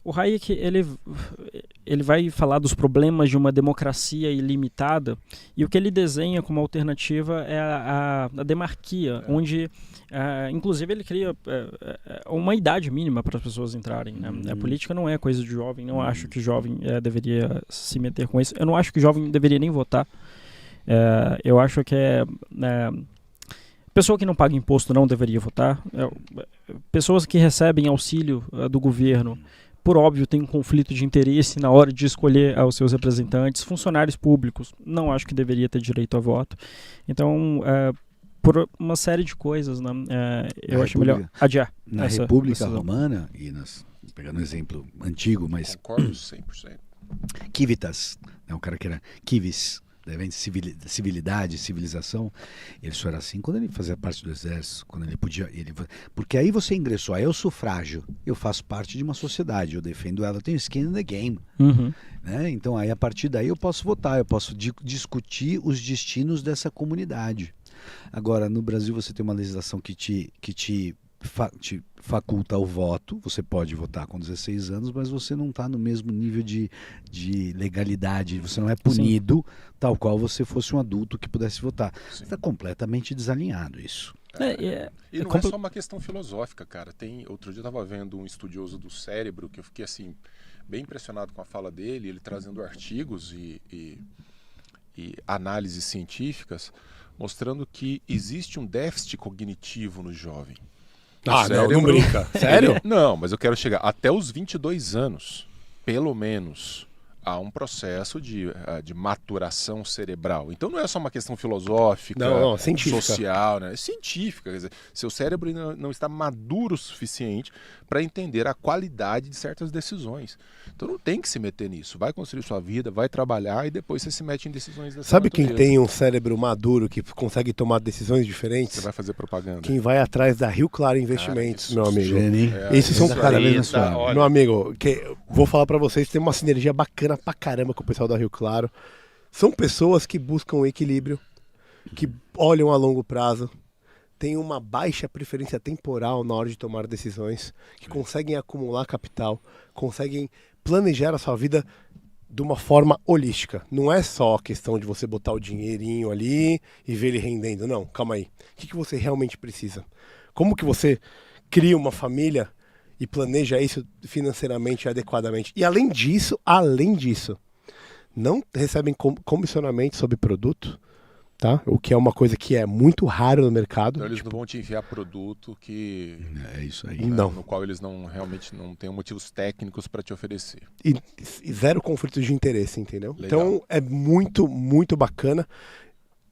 D: o Hayek, ele vai falar dos problemas de uma democracia ilimitada, e o que ele desenha como alternativa é a demarquia, onde, inclusive, ele cria uma idade mínima para as pessoas entrarem, né? A política não é coisa de jovem, não acho que jovem deveria se meter com isso, eu não acho que jovem deveria nem votar. Eu acho que pessoa que não paga imposto não deveria votar. Pessoas que recebem auxílio do governo, por óbvio, tem um conflito de interesse na hora de escolher os seus representantes. Funcionários públicos, não acho que deveria ter direito a voto. Então, por uma série de coisas, né, eu acho melhor adiar.
B: Na República Romana, pegando um exemplo antigo, mas...
C: Concordo 100%.
B: Civitas, o cara que era Civis, civilidade, civilização, ele só era assim quando ele fazia parte do exército, quando ele podia, porque aí você ingressou, aí é o sufrágio, eu faço parte de uma sociedade, eu defendo ela, eu tenho skin in the game, né? Então aí a partir daí eu posso votar, eu posso discutir os destinos dessa comunidade. Agora no Brasil você tem uma legislação que te faculta o voto, você pode votar com 16 anos, mas você não está no mesmo nível de legalidade, você não é punido tal qual você fosse um adulto que pudesse votar. Está completamente desalinhado isso.
C: E não é só uma questão filosófica, cara. Outro dia eu estava vendo um estudioso do cérebro que eu fiquei assim bem impressionado com a fala dele, ele trazendo artigos e análises científicas mostrando que existe um déficit cognitivo no jovem.
A: Não brinca. Sério?
C: Não, mas eu quero chegar até os 22 anos, pelo menos, há um processo de maturação cerebral. Então não é só uma questão filosófica,
A: científica.
C: social, né? É científica. Quer dizer, seu cérebro não está maduro o suficiente para entender a qualidade de certas decisões. Então não tem que se meter nisso. Vai construir sua vida, vai trabalhar e depois você se mete em decisões dessa
A: Sabe
C: natureza.
A: quem tem um cérebro maduro que consegue tomar decisões diferentes?
C: Você vai fazer propaganda.
A: Quem vai atrás da Rio Claro Investimentos, meu amigo.
B: Esses são cada vez mais
A: suaves. Meu amigo, vou falar pra vocês, tem uma sinergia bacana pra caramba com o pessoal da Rio Claro. São pessoas que buscam equilíbrio, que olham a longo prazo, têm uma baixa preferência temporal na hora de tomar decisões, que conseguem acumular capital, conseguem planejar a sua vida de uma forma holística. Não é só a questão de você botar o dinheirinho ali e ver ele rendendo. Não, calma aí. O que você realmente precisa? Como que você cria uma família e planeja isso financeiramente adequadamente. E além disso, não recebem comissionamento sobre produto, tá? O que é uma coisa que é muito raro no mercado.
C: Então eles não vão te enviar produto que
B: É isso aí.
A: Não.
C: no qual eles realmente não têm motivos técnicos para te oferecer.
A: E zero conflito de interesse, entendeu?
C: Legal.
A: Então é muito, muito bacana.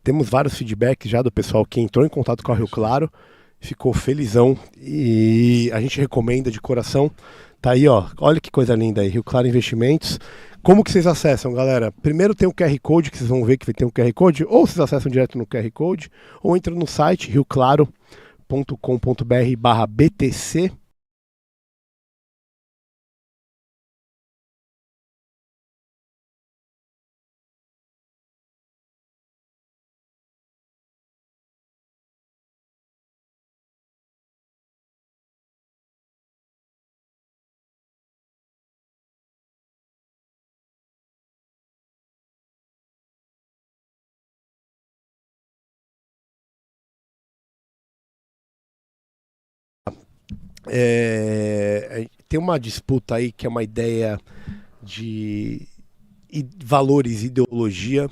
A: Temos vários feedbacks já do pessoal que entrou em contato com a Rio Claro, ficou felizão e a gente recomenda de coração. Tá aí, ó, olha que coisa linda aí, Rio Claro Investimentos. Como que vocês acessam, galera? Primeiro tem o QR Code, que vocês vão ver que tem um QR Code, ou vocês acessam direto no QR Code, ou entram no site rioclaro.com.br/BTC. Tem uma disputa aí que é uma ideia de valores, ideologia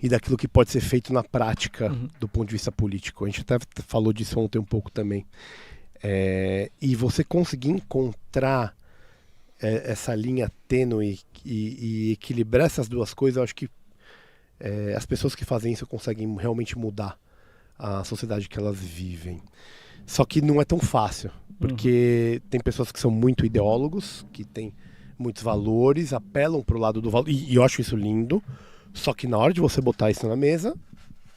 A: e daquilo que pode ser feito na prática do ponto de vista político. A gente até falou disso ontem um pouco também. E você conseguir encontrar essa linha tênue e equilibrar essas duas coisas, eu acho que as pessoas que fazem isso conseguem realmente mudar a sociedade que elas vivem. Só que não é tão fácil, porque tem pessoas que são muito ideólogos, que têm muitos valores, apelam para o lado do valor, e eu acho isso lindo, só que na hora de você botar isso na mesa,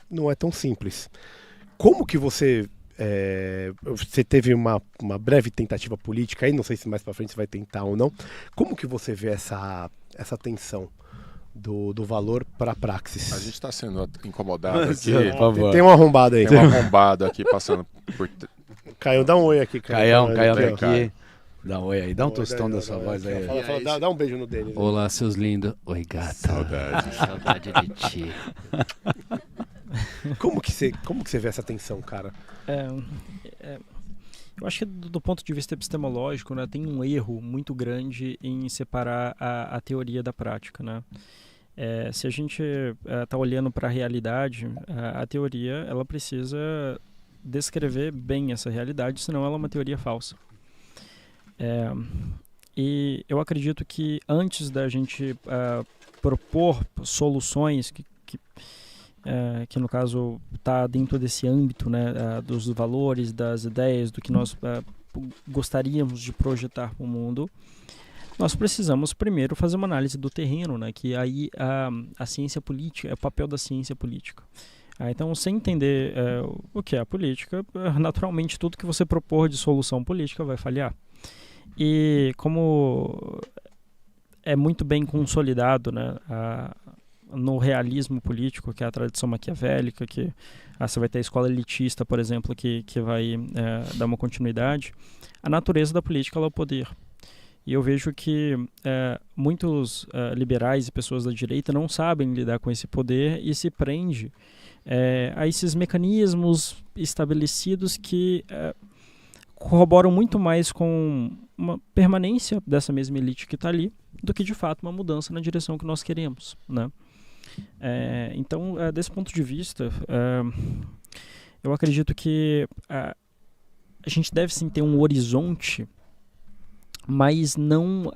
A: não é tão simples. Como que você teve uma breve tentativa política aí, não sei se mais para frente você vai tentar ou não, como que você vê essa tensão do valor para a praxis?
C: A gente está sendo incomodado aqui.
B: Por favor.
A: Tem um arrombado aí.
C: Tem um arrombado aqui passando por...
A: Caio, dá um oi aqui,
B: Caião tá
C: Caio.
B: aqui. Dá um oi aí, dá um
A: Oi,
B: tostão
A: daí,
B: da sua voz aí.
A: Dá um beijo no deles.
E: Olá, seus lindos. Oi, gata.
C: Saudade.
E: Saudade de ti.
A: Como que você vê essa tensão, cara?
D: Eu acho que do ponto de vista epistemológico, né, tem um erro muito grande em separar a teoria da prática, né? Se a gente está olhando para a realidade, a teoria ela precisa descrever bem essa realidade, senão ela é uma teoria falsa. E eu acredito que antes da gente propor soluções que no caso está dentro desse âmbito, né, dos valores, das ideias, do que nós gostaríamos de projetar para o mundo, nós precisamos primeiro fazer uma análise do terreno, né, que aí a ciência política, é o papel da ciência política. Então, sem entender o que é a política, naturalmente tudo que você propor de solução política vai falhar. E como é muito bem consolidado, né, no realismo político, que é a tradição maquiavélica, que você vai ter a escola elitista, por exemplo, que vai dar uma continuidade, a natureza da política é o poder. E eu vejo que muitos liberais e pessoas da direita não sabem lidar com esse poder e se prende a esses mecanismos estabelecidos que corroboram muito mais com uma permanência dessa mesma elite que está ali do que de fato uma mudança na direção que nós queremos, né? Então, desse ponto de vista, eu acredito que a gente deve sim ter um horizonte, mas não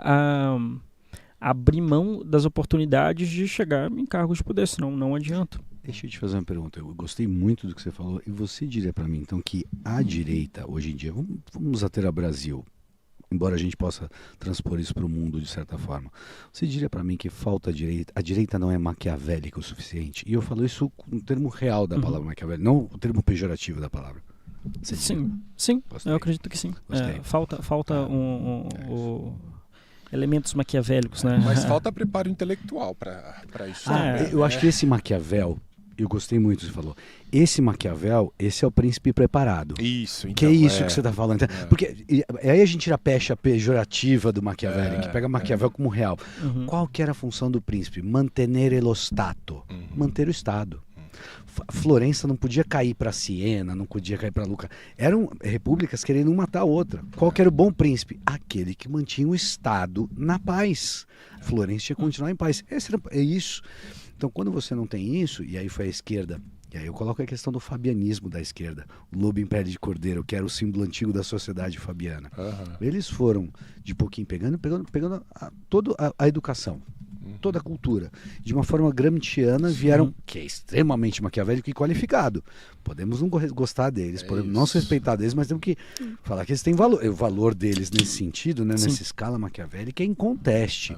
D: abrir mão das oportunidades de chegar em cargos de poder, senão não adianta.
B: Deixa eu te fazer uma pergunta. Eu gostei muito do que você falou. E você diria para mim, então, que a direita, hoje em dia, vamos ater ao Brasil, embora a gente possa transpor isso para o mundo de certa forma, você diria para mim que falta a direita não é maquiavélica o suficiente? E eu falo isso no termo real da palavra maquiavélica, não o termo pejorativo da palavra.
D: Sim, eu acredito que sim. Falta elementos maquiavélicos, né?
C: Mas falta preparo intelectual para isso.
B: Eu acho que esse Maquiavel, eu gostei muito do que você falou. Esse Maquiavel, esse é o príncipe preparado.
C: Isso, então.
B: Que é isso que você está falando. Porque aí a gente tira a pecha pejorativa do Maquiavel, a gente pega Maquiavel como real. Qual que era a função do príncipe? Mantenere lo Stato. Manter o Estado. Florença não podia cair para Siena, não podia cair para Lucca. Eram repúblicas querendo uma matar a outra. Qual que era o bom príncipe? Aquele que mantinha o Estado na paz. Florença tinha que continuar em paz. É isso. Então, quando você não tem isso, e aí foi a esquerda, e aí eu coloco a questão do fabianismo da esquerda, o lobo em pele de cordeiro, que era o símbolo antigo da sociedade fabiana. Eles foram, de pouquinho, pegando toda a educação, toda a cultura, de uma forma gramsciana, vieram, que é extremamente maquiavélico e qualificado. Podemos não gostar deles, podemos não se respeitar deles, mas temos que falar que eles têm valor. O valor deles nesse sentido, né, nessa escala maquiavélica, é inconteste.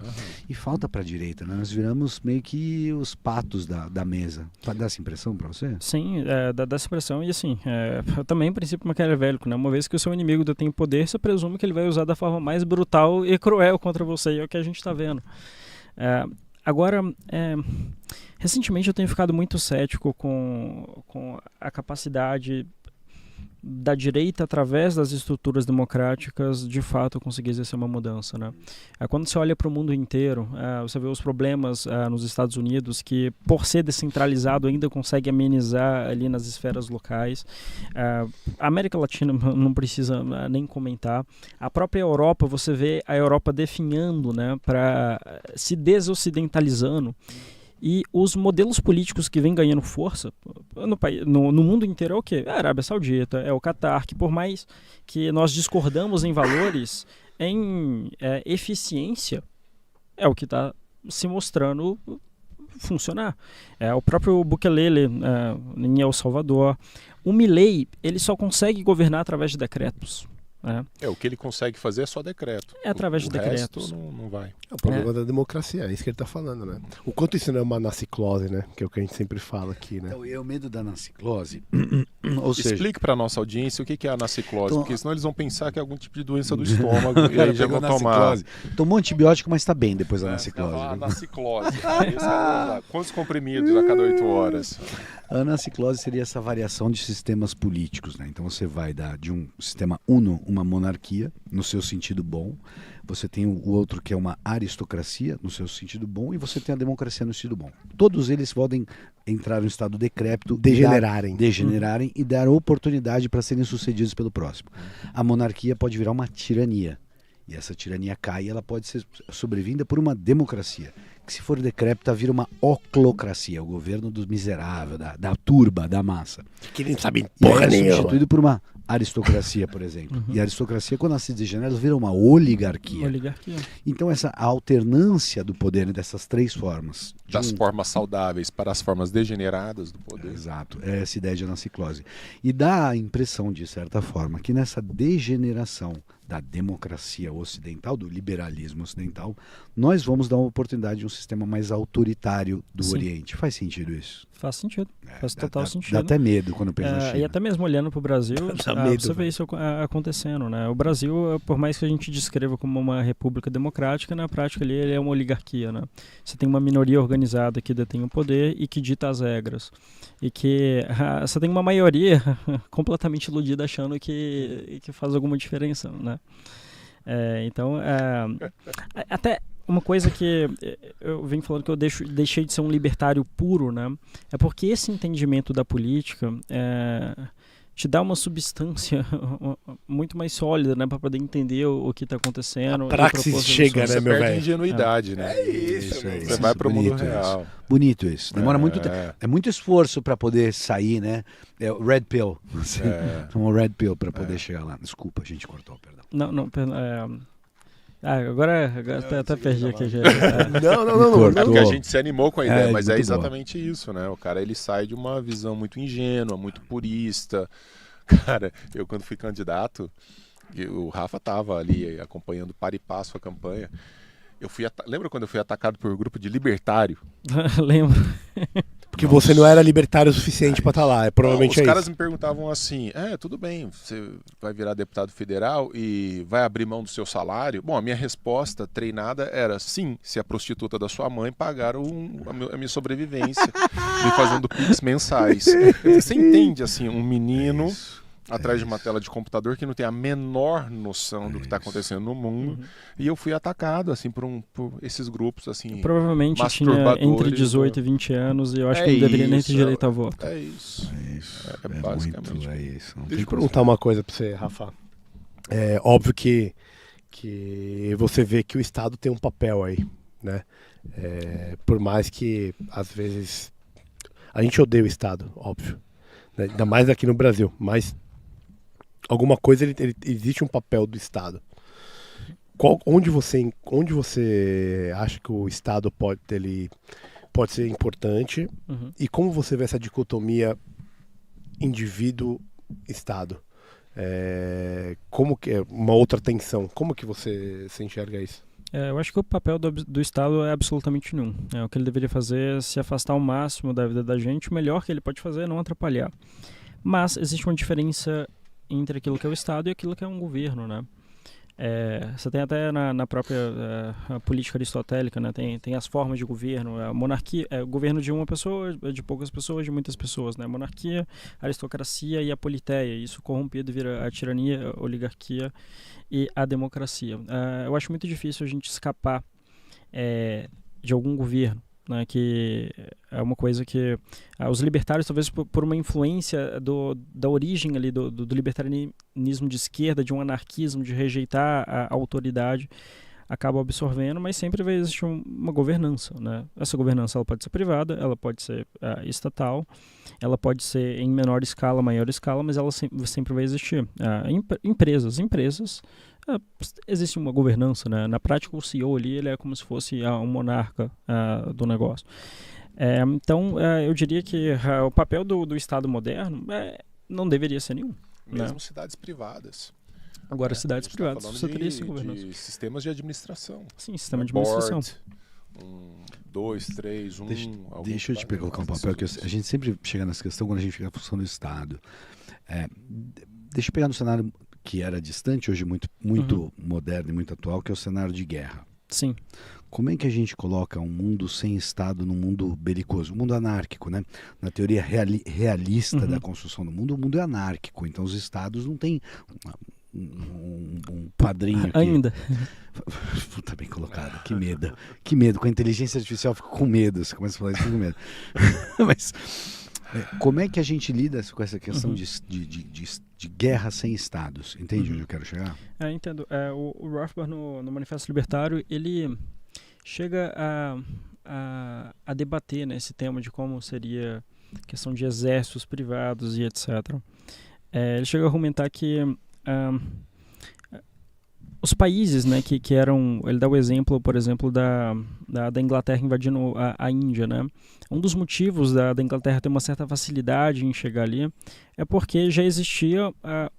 B: E falta para a direita, né? Nós viramos meio que os patos da mesa. Dá essa impressão para você?
D: Sim, dá essa impressão. E assim, também princípio maquiavélico, né? Uma vez que o seu inimigo detém poder, você presume que ele vai usar da forma mais brutal e cruel contra você, e é o que a gente está vendo. Agora, recentemente eu tenho ficado muito cético com a capacidade da direita, através das estruturas democráticas, de fato conseguir exercer uma mudança, né? Quando você olha para o mundo inteiro, você vê os problemas nos Estados Unidos, que por ser descentralizado ainda consegue amenizar ali nas esferas locais. A América Latina não precisa nem comentar. A própria Europa, você vê a Europa definhando, né, para se desocidentalizando. E os modelos políticos que vêm ganhando força no mundo inteiro é o quê? É a Arábia Saudita, é o Catar, que por mais que nós discordamos em valores, em eficiência, é o que está se mostrando funcionar. O próprio Bukele em El Salvador. O Milei, ele só consegue governar através de decretos.
C: O que ele consegue fazer é só decreto.
D: É através de decretos.
C: Resto não vai.
A: É o problema da democracia, é isso que ele está falando, né? O quanto isso não é uma naciclose, né? Que é o que a gente sempre fala aqui, né?
B: Então, o medo da naciclose. Ou seja,
C: explique para nossa audiência o que é a naciclose, porque senão eles vão pensar que é algum tipo de doença do estômago e aí já vão tomar.
B: Tomou antibiótico, mas está bem depois da naciclose.
C: A naciclose. Quantos comprimidos a cada 8 horas?
B: A naciclose seria essa variação de sistemas políticos, né? Então você vai de um sistema uno, uma monarquia, no seu sentido bom. Você tem o outro que é uma aristocracia, no seu sentido bom, e você tem a democracia no sentido bom. Todos eles podem entrar no estado decrépito, degenerarem e dar oportunidade para serem sucedidos pelo próximo. A monarquia pode virar uma tirania. E essa tirania cai e ela pode ser sobrevinda por uma democracia, que se for decrépita vira uma oclocracia, o governo do miserável, da turba, da massa.
A: Que nem sabe
B: porra nenhuma. É substituído por uma aristocracia, por exemplo. E a aristocracia, quando ela se degenera, ela vira uma oligarquia. Então essa alternância do poder dessas três formas.
C: Das formas saudáveis para as formas degeneradas do poder.
B: Exato, é essa ideia de anaciclose. E dá a impressão, de certa forma, que nessa degeneração da democracia ocidental, do liberalismo ocidental, nós vamos dar uma oportunidade de um sistema mais autoritário do Oriente. Faz sentido isso?
D: Faz sentido, faz total sentido.
B: Dá até medo quando pensa na China.
D: E até mesmo olhando para o Brasil, você vê isso acontecendo, né? O Brasil, por mais que a gente descreva como uma república democrática, na prática ele é uma oligarquia, né? Você tem uma minoria organizada que detém o poder e que dita as regras. E que você tem uma maioria completamente iludida achando que faz alguma diferença, né? Então, até uma coisa que eu venho falando que eu deixei de ser um libertário puro, né? É porque esse entendimento da política te dá uma substância muito mais sólida, né? Para poder entender o que está acontecendo.
A: A praxis chega, né, meu velho?
C: Perde ingenuidade, né?
B: É isso.
C: Você vai para o mundo real.
B: Bonito isso. Demora muito tempo. É muito esforço para poder sair, né? É o Red Pill. Tomou Red Pill para poder chegar lá. Desculpa, a gente cortou, perdão.
D: Não, agora até perdi aqui.
A: Não.
C: É porque a gente se animou com a ideia, mas é
B: muito
C: exatamente isso, né? O cara, ele sai de uma visão muito ingênua, muito purista. Cara, eu quando fui candidato, o Rafa tava ali acompanhando par e passo a campanha. Lembra quando eu fui atacado por um grupo de libertário?
D: Lembro.
A: Porque você não era libertário o suficiente para estar lá, provavelmente
C: os caras me perguntavam assim, tudo bem, você vai virar deputado federal e vai abrir mão do seu salário? Bom, a minha resposta treinada era sim, se a prostituta da sua mãe pagar a minha sobrevivência, me fazendo pix mensais. Você entende, assim, um menino atrás de uma tela de computador que não tem a menor noção do que está acontecendo no mundo. E eu fui atacado, assim, por esses grupos, assim,
D: Provavelmente tinha
C: masturbadores,
D: entre 18 e 20 anos e eu acho que não deveria nem ter direito a voto.
C: É isso.
B: É
C: basicamente.
B: muito, é isso. Não
A: Deixa
B: tem
A: eu perguntar uma coisa pra você, Rafa. É óbvio que você vê que o Estado tem um papel aí, né? Por mais que, às vezes, a gente odeia o Estado, óbvio. Né? Ainda mais aqui no Brasil. Mas alguma coisa, existe um papel do Estado. Onde você acha que o Estado pode ser importante?
D: Uhum.
A: E como você vê essa dicotomia indivíduo-Estado? Como que é uma outra tensão? Como que você enxerga isso?
D: Eu acho que o papel do Estado é absolutamente nenhum. O que ele deveria fazer é se afastar ao máximo da vida da gente. O melhor que ele pode fazer é não atrapalhar. Mas existe uma diferença entre aquilo que é o Estado e aquilo que é um governo, né? Você tem até na própria a política aristotélica, né? Tem as formas de governo. A monarquia é o governo de uma pessoa, de poucas pessoas, de muitas pessoas, né? A monarquia, a aristocracia e a politeia. Isso corrompido vira a tirania, a oligarquia e a democracia. Eu acho muito difícil a gente escapar de algum governo, né, que é uma coisa que os libertários, talvez por uma influência da origem ali do libertarianismo de esquerda, de um anarquismo, de rejeitar a autoridade, acabam absorvendo, mas sempre vai existir uma governança, né? Essa governança ela pode ser privada, ela pode ser estatal, ela pode ser em menor escala, maior escala, mas ela sempre vai existir. Empresas, existe uma governança, né? Na prática o CEO ali ele é como se fosse um monarca do negócio. Então eu diria que o papel do Estado moderno não deveria ser nenhum.
C: Mesmo
D: né?
C: cidades privadas.
D: Agora cidades privadas
C: Tá
D: você teria esse governança.
C: de sistemas de administração.
D: Sim, sistema de administração.
C: 2, 3, 1...
B: Deixa eu te colocar um papel, que a gente sempre chega nessa questão quando a gente fica na função do Estado. Deixa eu pegar no cenário que era distante, hoje muito moderno e muito atual, que é o cenário de guerra.
D: Sim.
B: Como é que a gente coloca um mundo sem Estado num mundo belicoso? Um mundo anárquico, né? Na teoria realista da construção do mundo, o mundo é anárquico. Então os Estados não têm um padrinho aqui.
D: Ainda.
B: Puta, bem colocado. Que medo. Que medo. Com a inteligência artificial eu fico com medo. Você começa a falar isso, fico com medo. Mas como é que a gente lida com essa questão de guerra sem Estados? Entende onde eu quero chegar?
D: Entendo. O Rothbard, no Manifesto Libertário, ele chega a debater, né, esse tema de como seria a questão de exércitos privados e etc. Ele chega a argumentar que os países, né, que eram... Ele dá o exemplo, por exemplo, da Inglaterra invadindo a Índia, né? Um dos motivos da Inglaterra ter uma certa facilidade em chegar ali é porque já existia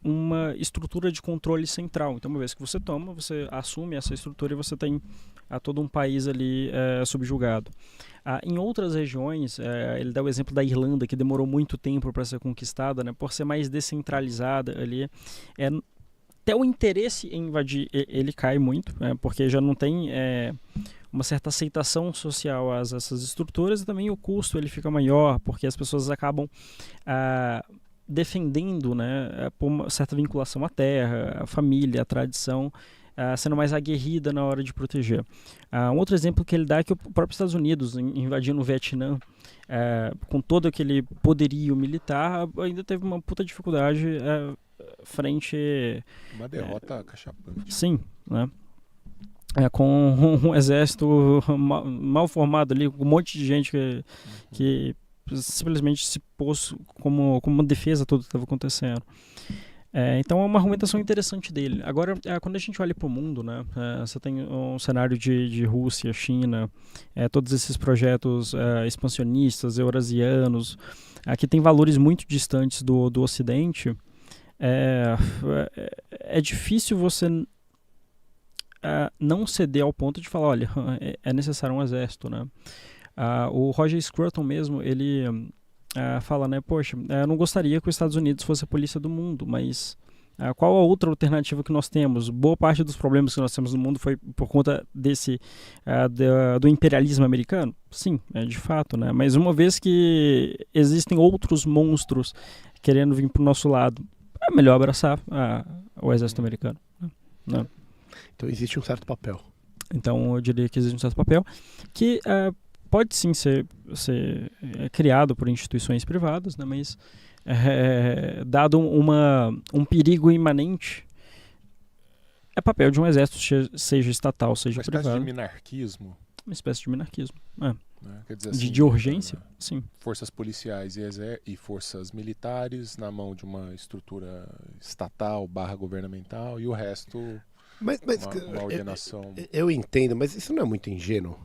D: uma estrutura de controle central. Então, uma vez que você toma, você assume essa estrutura e você tem todo um país ali subjugado. Em outras regiões, ele dá o exemplo da Irlanda, que demorou muito tempo para ser conquistada, né? Por ser mais descentralizada ali. Até o interesse em invadir ele cai muito, porque já não tem uma certa aceitação social a essas estruturas, e também o custo ele fica maior, porque as pessoas acabam defendendo, né, por uma certa vinculação à terra, à família, à tradição, sendo mais aguerrida na hora de proteger. Um outro exemplo que ele dá é que o próprio Estados Unidos, invadindo o Vietnã, com todo aquele poderio militar, ainda teve uma puta dificuldade frente...
C: Uma derrota cachapante.
D: Sim, né? Com um exército mal formado ali, com um monte de gente que simplesmente se pôs como uma defesa tudo que estava acontecendo. Então é uma argumentação interessante dele. Agora, quando a gente olha para o mundo, né, você tem um cenário de Rússia, China, todos esses projetos expansionistas, eurasianos, que tem valores muito distantes do Ocidente. É difícil você não ceder ao ponto de falar, olha, é necessário um exército, né? O Roger Scruton mesmo, ele fala, né, poxa, eu não gostaria que os Estados Unidos fosse a polícia do mundo, mas qual a outra alternativa que nós temos? Boa parte dos problemas que nós temos no mundo foi por conta do imperialismo americano? Sim, de fato, né? Mas uma vez que existem outros monstros querendo vir para o nosso lado, é melhor abraçar o exército americano, né?
A: Então existe um certo papel.
D: Então eu diria que existe um certo papel que pode sim ser criado por instituições privadas, né? Mas dado um perigo imanente, é papel de um exército, seja estatal, seja
C: Uma espécie
D: privado.
C: de minarquismo.
D: Uma espécie de minarquismo.
C: Né? Quer dizer, assim,
D: De urgência, sim.
C: Forças policiais e forças militares na mão de uma estrutura estatal / governamental e o resto
A: Mas
C: uma ordenação.
A: eu entendo, mas isso não é muito ingênuo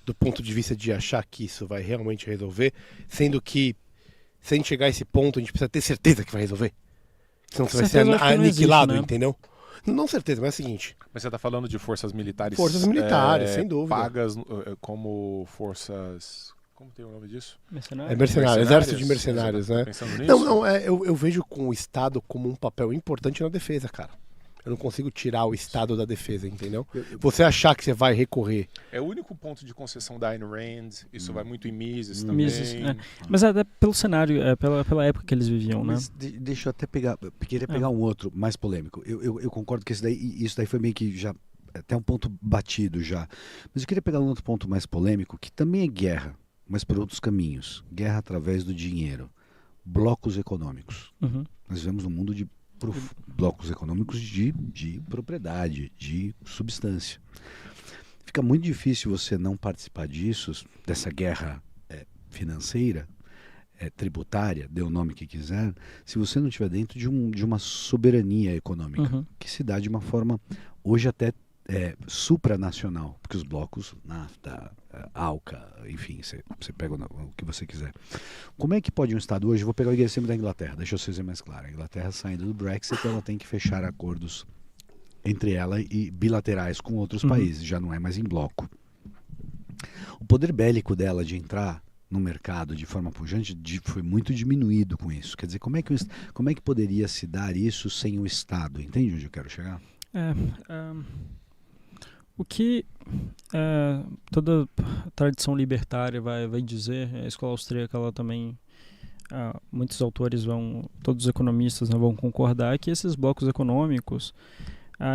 A: do ponto de vista de achar que isso vai realmente resolver, sendo que se a gente chegar a esse ponto, a gente precisa ter certeza que vai resolver. Senão você vai ser
D: Certeza eu acho que não
A: aniquilado,
D: existe, né?
A: entendeu? Não certeza, mas é o seguinte.
C: Mas você está falando de forças militares.
A: Forças militares, sem dúvida.
C: Pagas como forças. Como tem o nome disso?
D: Mercenário.
A: É mercenário, exército de mercenários,
C: Você tá
A: né?
C: pensando nisso?
A: Não, eu vejo com o Estado como um papel importante na defesa, cara. Eu não consigo tirar o Estado da defesa, entendeu? Você achar que você vai recorrer.
C: É o único ponto de concessão da Ayn Rand. Isso vai muito em Mises também.
D: Mises, Mas até pelo cenário, pela época que eles viviam, né?
B: Mas deixa eu até queria pegar um outro mais polêmico. Eu concordo que isso daí foi meio que já até um ponto batido já. Mas eu queria pegar um outro ponto mais polêmico, que também é guerra, mas por outros caminhos. Guerra através do dinheiro. Blocos econômicos.
D: Uhum.
B: Nós vivemos um mundo de blocos econômicos de propriedade, de substância. Fica muito difícil você não participar disso, dessa guerra financeira, tributária, dê o nome que quiser, se você não estiver dentro de uma soberania econômica,
D: Uhum.
B: que se dá de uma forma, hoje até supranacional, porque os blocos, NAFTA, ALCA, enfim, você pega o que você quiser. Como é que pode um Estado hoje, vou pegar o exemplo da Inglaterra, deixa eu ser mais claro, a Inglaterra saindo do Brexit, ela tem que fechar acordos entre ela e bilaterais com outros países, já não é mais em bloco. O poder bélico dela de entrar no mercado de forma pujante foi muito diminuído com isso. Quer dizer, como é que poderia se dar isso sem o Estado? Entende onde eu quero chegar?
D: O que toda tradição libertária vai dizer, a escola austríaca, ela também, muitos autores todos os economistas, né, vão concordar que esses blocos econômicos,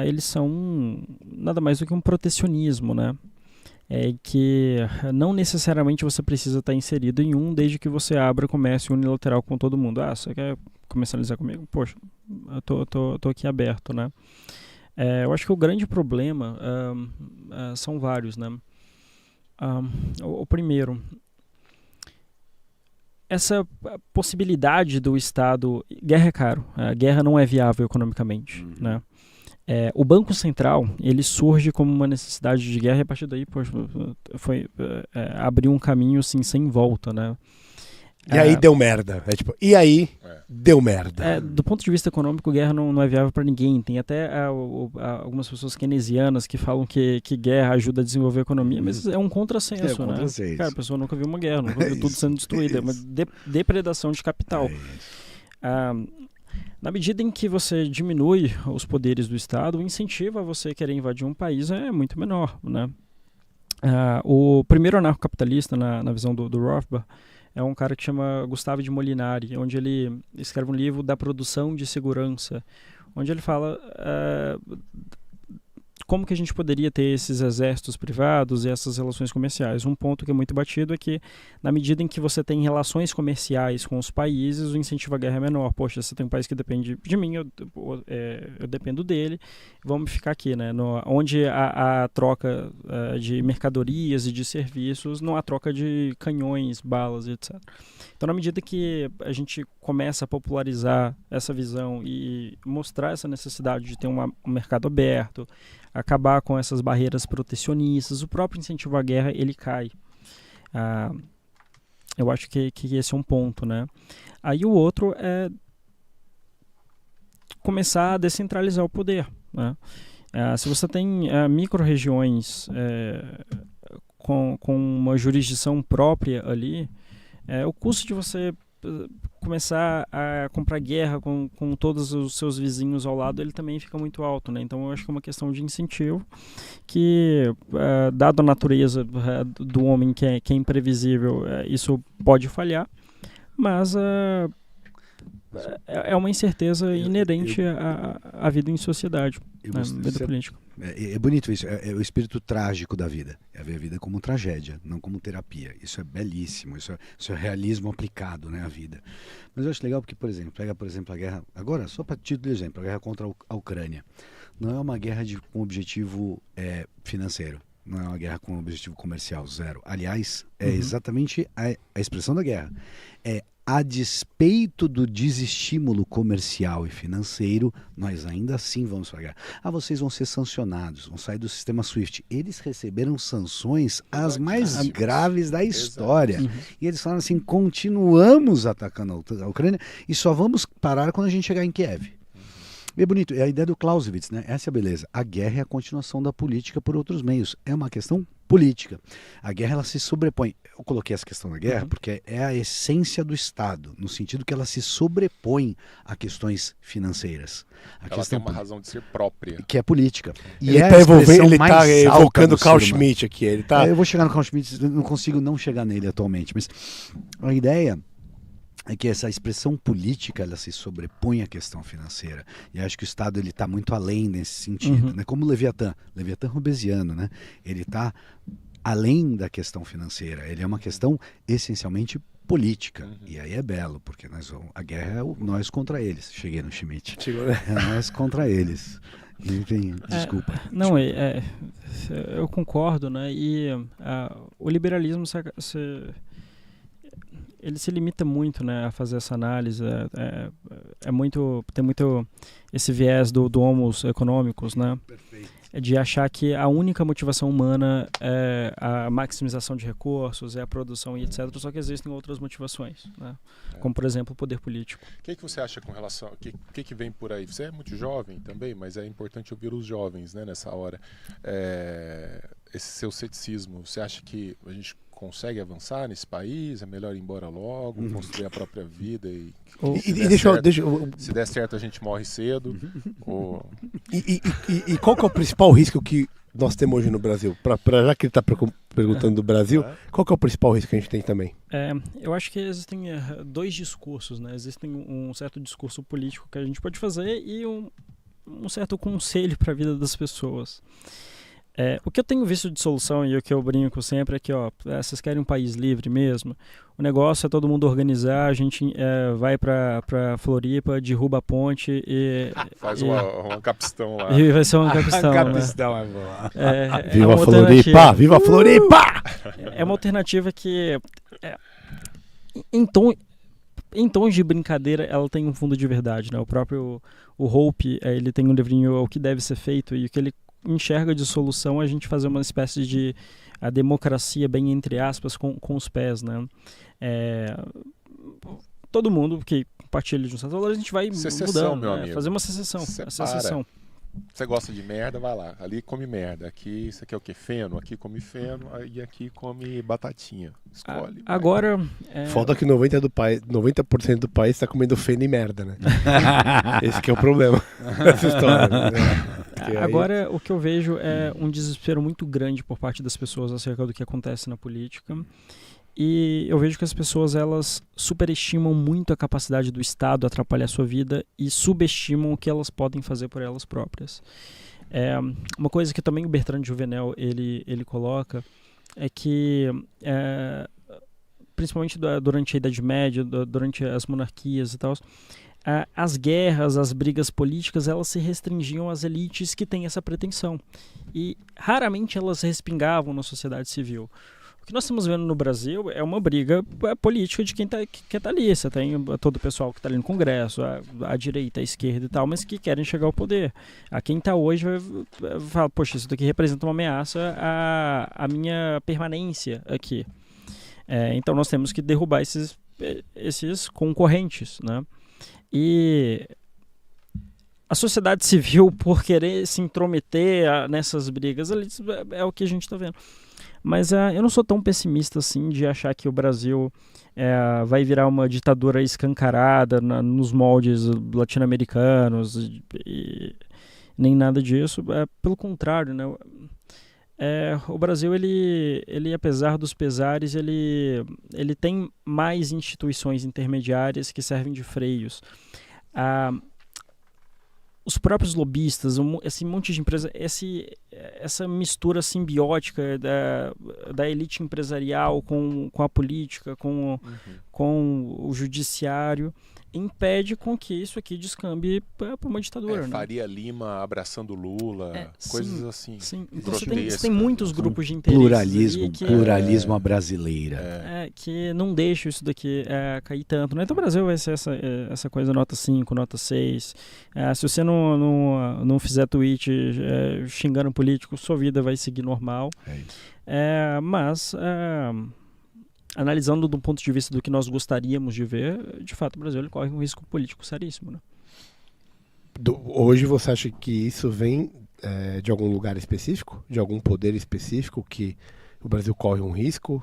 D: eles são nada mais do que um protecionismo, né? Que não necessariamente você precisa estar inserido em um desde que você abra comércio unilateral com todo mundo. Você quer comercializar comigo? Poxa, eu tô aqui aberto, né? Eu acho que o grande problema são vários, né? O primeiro, essa possibilidade do Estado... Guerra é caro, guerra não é viável economicamente, né? O Banco Central, ele surge como uma necessidade de guerra e a partir daí abriu um caminho assim, sem volta, né?
A: E aí deu merda. E aí deu merda.
D: Do ponto de vista econômico, guerra não é viável para ninguém. Tem até algumas pessoas keynesianas que falam que guerra ajuda a desenvolver a economia, mas é um contrassenso, né?
B: Contrassenso.
D: Cara, a pessoa nunca viu uma guerra, nunca viu tudo sendo destruído. É uma depredação de capital. Na medida em que você diminui os poderes do Estado, o incentivo a você querer invadir um país é muito menor, né? O primeiro anarcocapitalista, na visão do Rothbard, é um cara que chama Gustavo de Molinari, onde ele escreve um livro da produção de segurança, onde ele fala como que a gente poderia ter esses exércitos privados e essas relações comerciais. Um ponto que é muito batido é que, na medida em que você tem relações comerciais com os países, o incentivo à guerra é menor. Poxa, você tem um país que depende de mim, eu dependo dele, vamos ficar aqui, né? Onde a troca de mercadorias e de serviços, não há troca de canhões, balas, etc. Então, na medida que a gente começa a popularizar essa visão e mostrar essa necessidade de ter um mercado aberto, acabar com essas barreiras protecionistas, o próprio incentivo à guerra, ele cai. Eu acho que esse é um ponto, né? Aí o outro é começar a descentralizar o poder, né? Se você tem micro-regiões com uma jurisdição própria ali, o custo de você começar a comprar guerra com todos os seus vizinhos ao lado, ele também fica muito alto, né? Então eu acho que é uma questão de incentivo que, dado a natureza do homem que é imprevisível, isso pode falhar, mas é uma incerteza inerente à vida em sociedade, à vida política.
B: É bonito isso, é o espírito trágico da vida. É ver a vida como tragédia, não como terapia. Isso é belíssimo, isso é realismo aplicado, né, à vida. Mas eu acho legal porque, por exemplo, pega por exemplo a guerra, agora, só para título de exemplo, a guerra contra a Ucrânia. Não é uma guerra com objetivo financeiro. Não é uma guerra com objetivo comercial, zero. Aliás, é exatamente a expressão da guerra. A despeito do desestímulo comercial e financeiro, nós ainda assim vamos para a guerra. Vocês vão ser sancionados, vão sair do sistema SWIFT. Eles receberam sanções as mais graves da história. E eles falaram assim, continuamos atacando a Ucrânia e só vamos parar quando a gente chegar em Kiev. É bonito, é a ideia do Clausewitz, né? Essa é a beleza. A guerra é a continuação da política por outros meios. É uma questão política. A guerra, ela se sobrepõe. Eu coloquei essa questão da guerra porque é a essência do Estado, no sentido que ela se sobrepõe a questões financeiras.
C: Ela tem uma razão de ser própria.
B: Que é política. E
A: Ele
B: está
A: evocando Carl Schmitt aqui.
B: Eu vou chegar no Carl Schmitt, não consigo não chegar nele atualmente, mas a ideia é que essa expressão política, ela se sobrepõe à questão financeira. E acho que o Estado está muito além nesse sentido, né? Como o Leviatã hobbesiano, né? Ele está além da questão financeira. Ele é uma questão essencialmente política. E aí é belo, porque a guerra é nós contra eles. Cheguei no Schmitt. É nós contra eles. Enfim, desculpa.
D: Não, eu concordo, né? E o liberalismo ele se limita muito, né, a fazer essa análise. Tem muito esse viés do homos econômicos, né?
B: Perfeito.
D: De achar que a única motivação humana é a maximização de recursos, é a produção e etc. Só que existem outras motivações, né? Como, por exemplo, o poder político.
C: O que você acha com relação... O que vem por aí? Você é muito jovem também, mas é importante ouvir os jovens, né, nessa hora. Esse seu ceticismo, você acha que a gente consegue avançar nesse país? É melhor ir embora logo, construir a própria vida se der certo a gente morre cedo?
A: E qual que é o principal risco que nós temos hoje no Brasil? Já que ele está perguntando do Brasil, qual que é o principal risco que a gente tem também?
D: Eu acho que existem dois discursos, né? Existem um certo discurso político que a gente pode fazer e um certo conselho para a vida das pessoas. O que eu tenho visto de solução e o que eu brinco sempre é que, vocês querem um país livre mesmo? O negócio é todo mundo organizar, a gente vai pra Floripa, derruba a ponte e...
C: Faz uma capistão lá.
D: E vai ser uma capistão,
B: né? Capistão é boa.
A: Viva Floripa! Viva Floripa!
D: É uma alternativa que, em tons de brincadeira, ela tem um fundo de verdade, né? O próprio Hope, ele tem um livrinho O que deve ser feito, e o que ele enxerga de solução a gente fazer uma espécie de a democracia, bem entre aspas, com os pés, né? Todo mundo que compartilha de um certo valor, a gente vai mudando,
C: meu amigo.
D: Fazer uma secessão.
C: Você gosta de merda, vai lá. Ali come merda. Aqui, isso aqui é o que? Feno. Aqui come feno. E aqui come batatinha. Escolhe.
D: Agora...
A: Foda que 90% do país está comendo feno e merda, né? Esse que é o problema dessa história. Né?
D: Agora, o que eu vejo é um desespero muito grande por parte das pessoas acerca do que acontece na política. E eu vejo que as pessoas, elas superestimam muito a capacidade do Estado atrapalhar a sua vida e subestimam o que elas podem fazer por elas próprias. Uma coisa que também o Bertrand Juvenel ele coloca é que, principalmente durante a Idade Média, durante as monarquias e tal, as guerras, as brigas políticas, elas se restringiam às elites que têm essa pretensão. E raramente elas respingavam na sociedade civil. O que nós estamos vendo no Brasil é uma briga política de quem tá ali. Você tem todo o pessoal que está ali no Congresso, a direita, a esquerda e tal, mas que querem chegar ao poder. Quem está hoje vai falar, poxa, isso daqui representa uma ameaça à minha permanência aqui. Então nós temos que derrubar esses concorrentes, né? E a sociedade civil, por querer se intrometer nessas brigas, é o que a gente está vendo. Mas eu não sou tão pessimista assim de achar que o Brasil vai virar uma ditadura escancarada nos moldes latino-americanos e nem nada disso. Pelo contrário, né? O Brasil, ele, apesar dos pesares, ele tem mais instituições intermediárias que servem de freios. Os próprios lobistas, esse monte de empresa, essa mistura simbiótica da elite empresarial com a política, com o judiciário, impede com que isso aqui descambe para uma ditadura. Né?
C: Faria Lima abraçando Lula, coisas assim.
D: Sim. Então você tem muitos grupos de interesse.
B: Pluralismo à brasileira.
D: Que não deixa isso daqui cair tanto. Né? Então o Brasil vai ser essa coisa nota 5, nota 6. Se você não fizer tweet xingando político, sua vida vai seguir normal. Mas... analisando do ponto de vista do que nós gostaríamos de ver, de fato o Brasil ele corre um risco político seríssimo. Né?
A: Hoje você acha que isso vem de algum lugar específico? De algum poder específico que o Brasil corre um risco?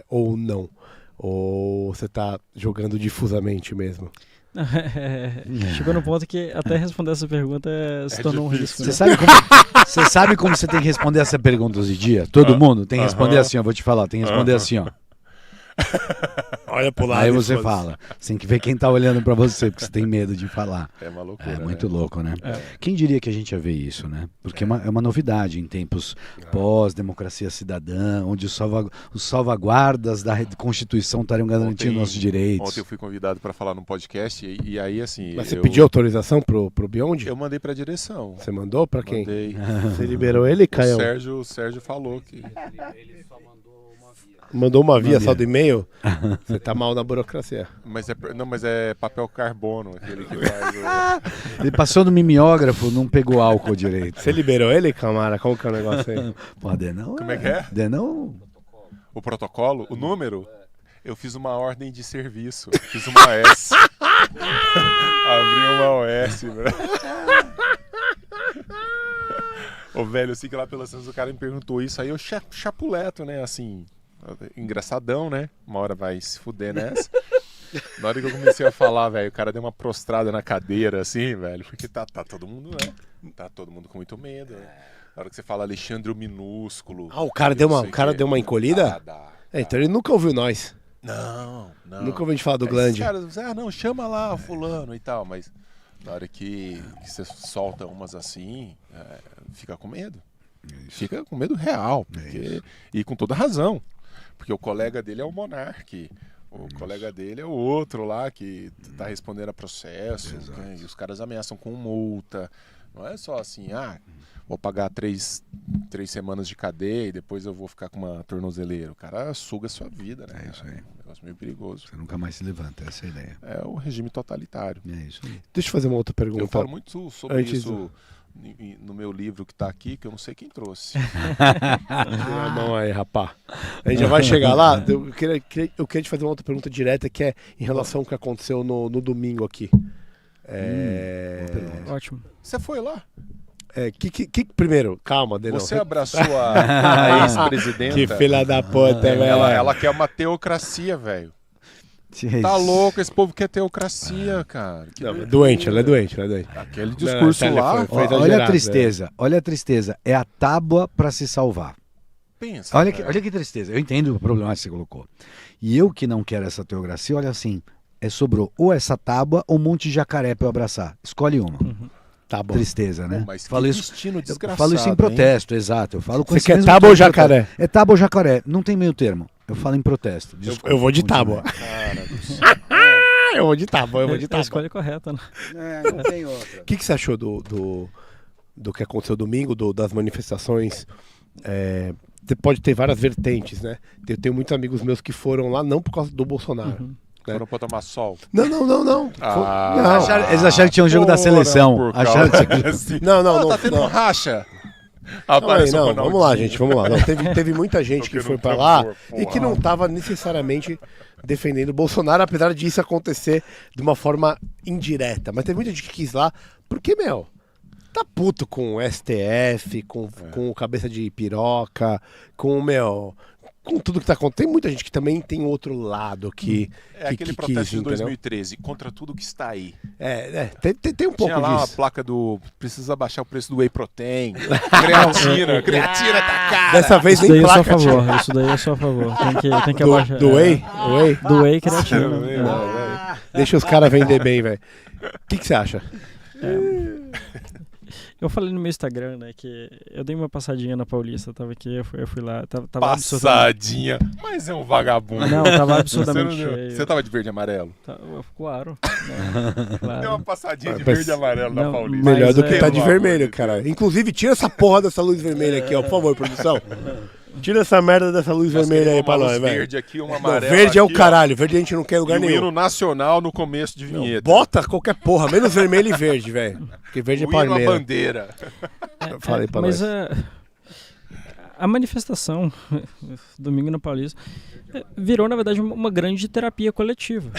A: Ou não? Ou você está jogando difusamente mesmo?
D: Chegou no ponto que até responder essa pergunta se tornou um risco.
B: Você sabe como você tem que responder essa pergunta hoje em dia? Todo mundo tem que responder assim, eu vou te falar, tem que responder assim, ó.
A: Olha pro lado.
B: Aí você fala. Você tem que ver quem tá olhando pra você, porque você tem medo de falar.
C: É uma loucura.
B: É muito louco, né? Quem diria que a gente ia ver isso, né? Porque é uma novidade em tempos pós-democracia cidadã, onde os salvaguardas da Constituição estariam garantindo nossos direitos.
C: Ontem eu fui convidado para falar num podcast e aí assim...
A: Mas você pediu autorização pro Beyond?
C: Eu mandei pra direção.
A: Você mandou pra quem?
C: Mandei.
A: Você liberou ele, Caio?
C: O Sérgio falou que...
A: Mandou uma via só do e-mail? Você tá mal na burocracia.
C: Mas é papel carbono, aquele que faz
B: Ele passou no mimeógrafo, não pegou álcool direito.
A: Você liberou ele, Camara? Como que é o negócio aí?
B: Pô, Denão...
C: Como é que é?
B: Denão...
C: O protocolo? O número? Eu fiz uma ordem de serviço. Fiz uma S. Abri uma OS, velho. Ô, velho, eu sei que lá pelas Santos o cara me perguntou isso, aí eu chapuleto, né, assim... Engraçadão, né? Uma hora vai se fuder nessa. Na hora que eu comecei a falar, velho, o cara deu uma prostrada na cadeira, assim, velho. Porque tá todo mundo, né? Tá todo mundo com muito medo, né? Na hora que você fala Alexandre o Minúsculo.
A: O cara deu uma encolhida? Então ele nunca ouviu nós.
C: Não.
A: Nunca ouviu a gente falar do glande.
C: Não, chama lá o fulano e tal. Mas na hora que você solta umas assim, fica com medo. Isso. Fica com medo real. E com toda razão. Porque o colega dele é o Monark, o colega dele é o outro lá que tá respondendo a processo, né? E os caras ameaçam com multa. Não é só assim, vou pagar 3 semanas de cadeia e depois eu vou ficar com uma tornozeleira. O cara suga a sua vida, né? É isso aí. É um negócio meio perigoso.
B: Você nunca mais se levanta, essa é a ideia.
C: É o regime totalitário.
B: É isso aí.
A: Deixa eu fazer uma outra pergunta.
C: Eu falo muito sobre isso no meu livro que tá aqui, que eu não sei quem trouxe.
A: Tira a mão aí, rapá. A gente já vai chegar lá. Eu queria te fazer uma outra pergunta direta, que é em relação ao que aconteceu no domingo aqui.
D: Ótimo.
C: Você foi lá?
A: Primeiro, calma, Denão.
C: Você abraçou a ex-presidenta?
A: Que filha da puta, velho.
C: Ela quer uma teocracia, velho. Tá louco, esse povo quer teocracia, cara.
A: Ela é doente.
C: Aquele discurso lá...
B: Olha a tristeza. É a tábua pra se salvar.
C: Pensa.
B: Olha que tristeza. Eu entendo o problema que você colocou. E eu que não quero essa teocracia, olha assim, sobrou ou essa tábua ou um monte de jacaré pra eu abraçar. Escolhe uma.
A: Tá bom.
B: Tristeza, né?
C: Mas
B: falo isso,
C: destino desgraçado,
B: eu falo isso em protesto, exato. Eu falo com
A: Você
B: esse
A: quer
B: mesmo
A: tábua ou
B: tom de
A: jacaré?
B: protesto. É tábua ou jacaré. Não tem meio termo. Eu falo em protesto. Desculpa,
A: Eu vou de tábua.
C: Cara do céu.
A: Eu vou de tábua.
D: A escolha correta, né?
B: Não tem outra.
A: O que você achou do que aconteceu domingo, das manifestações? Você pode ter várias vertentes, né? Eu tenho muitos amigos meus que foram lá não por causa do Bolsonaro.
C: Foram pra tomar sol.
A: Não.
B: Não. Eles acharam que tinha um jogo da seleção. Acharam que...
A: Não.
C: Tá tendo um racha.
A: Não, vamos lá, gente, vamos lá. Não, teve muita gente que foi pra lá e que não tava necessariamente defendendo o Bolsonaro, apesar disso acontecer de uma forma indireta. Mas teve muita gente que quis lá, porque, tá puto com o STF, com o cabeça de piroca, com com tudo que tá acontecendo, tem muita gente que também tem outro lado que...
C: É aquele protesto de 2013, contra tudo que está aí.
A: Tem um pouco
C: Tinha lá
A: disso.
C: uma placa do... Precisa baixar o preço do Whey Protein. Creatina tá cara.
A: Dessa vez
D: Isso daí
A: nem
D: eu sou a
A: placa tinha.
D: favor, isso daí eu sou a favor. Tem que abaixar.
A: Do Whey? Whey?
D: Do Whey creatina.
C: Não, velho.
A: Deixa os caras vender bem, velho. O que você acha?
D: Eu falei no meu Instagram, né, que eu dei uma passadinha na Paulista, tava aqui, eu fui lá, tava
C: Passadinha. Mas é um vagabundo.
D: Não, tava absurdamente
C: Você não deu-
D: cheio.
C: Você tava de verde e amarelo?
D: Claro. Né, claro.
C: Deu uma passadinha de
A: Mas-
C: verde e amarelo na
D: Não,
C: Paulista.
D: mas
A: Melhor do que
D: é-
A: tá de
C: Pelo
A: vermelho,
C: amor de
A: cara. Inclusive, tira essa porra dessa luz vermelha aqui, ó, por favor, produção. Tira essa merda dessa luz
C: Nós
A: vermelha aí
C: queremos
A: pra
C: uma
A: nós,
C: luz
A: velho.
C: verde aqui, uma
A: Não,
C: amarela
A: verde é o
C: aqui, ó.
A: caralho, verde a gente não quer em
C: E
A: lugar
C: o
A: nenhum.
C: hino nacional no começo de
A: Não,
C: vinheta.
A: bota qualquer porra, menos vermelho e verde, velho. Porque verde é
C: o hino, a
A: palmeira.
C: bandeira.
A: Fala aí pra
D: Mas
A: nós.
D: a manifestação, domingo na Paulista, virou, na verdade, uma grande terapia coletiva.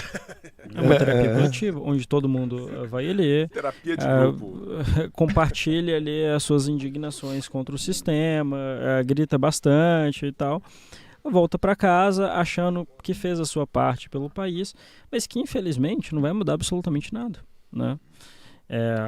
D: É uma terapia coletiva, onde todo mundo vai ler,
C: Terapia de grupo.
D: compartilha ali as suas indignações contra o sistema, grita bastante e tal. Volta para casa achando que fez a sua parte pelo país, mas que, infelizmente, não vai mudar absolutamente nada, né?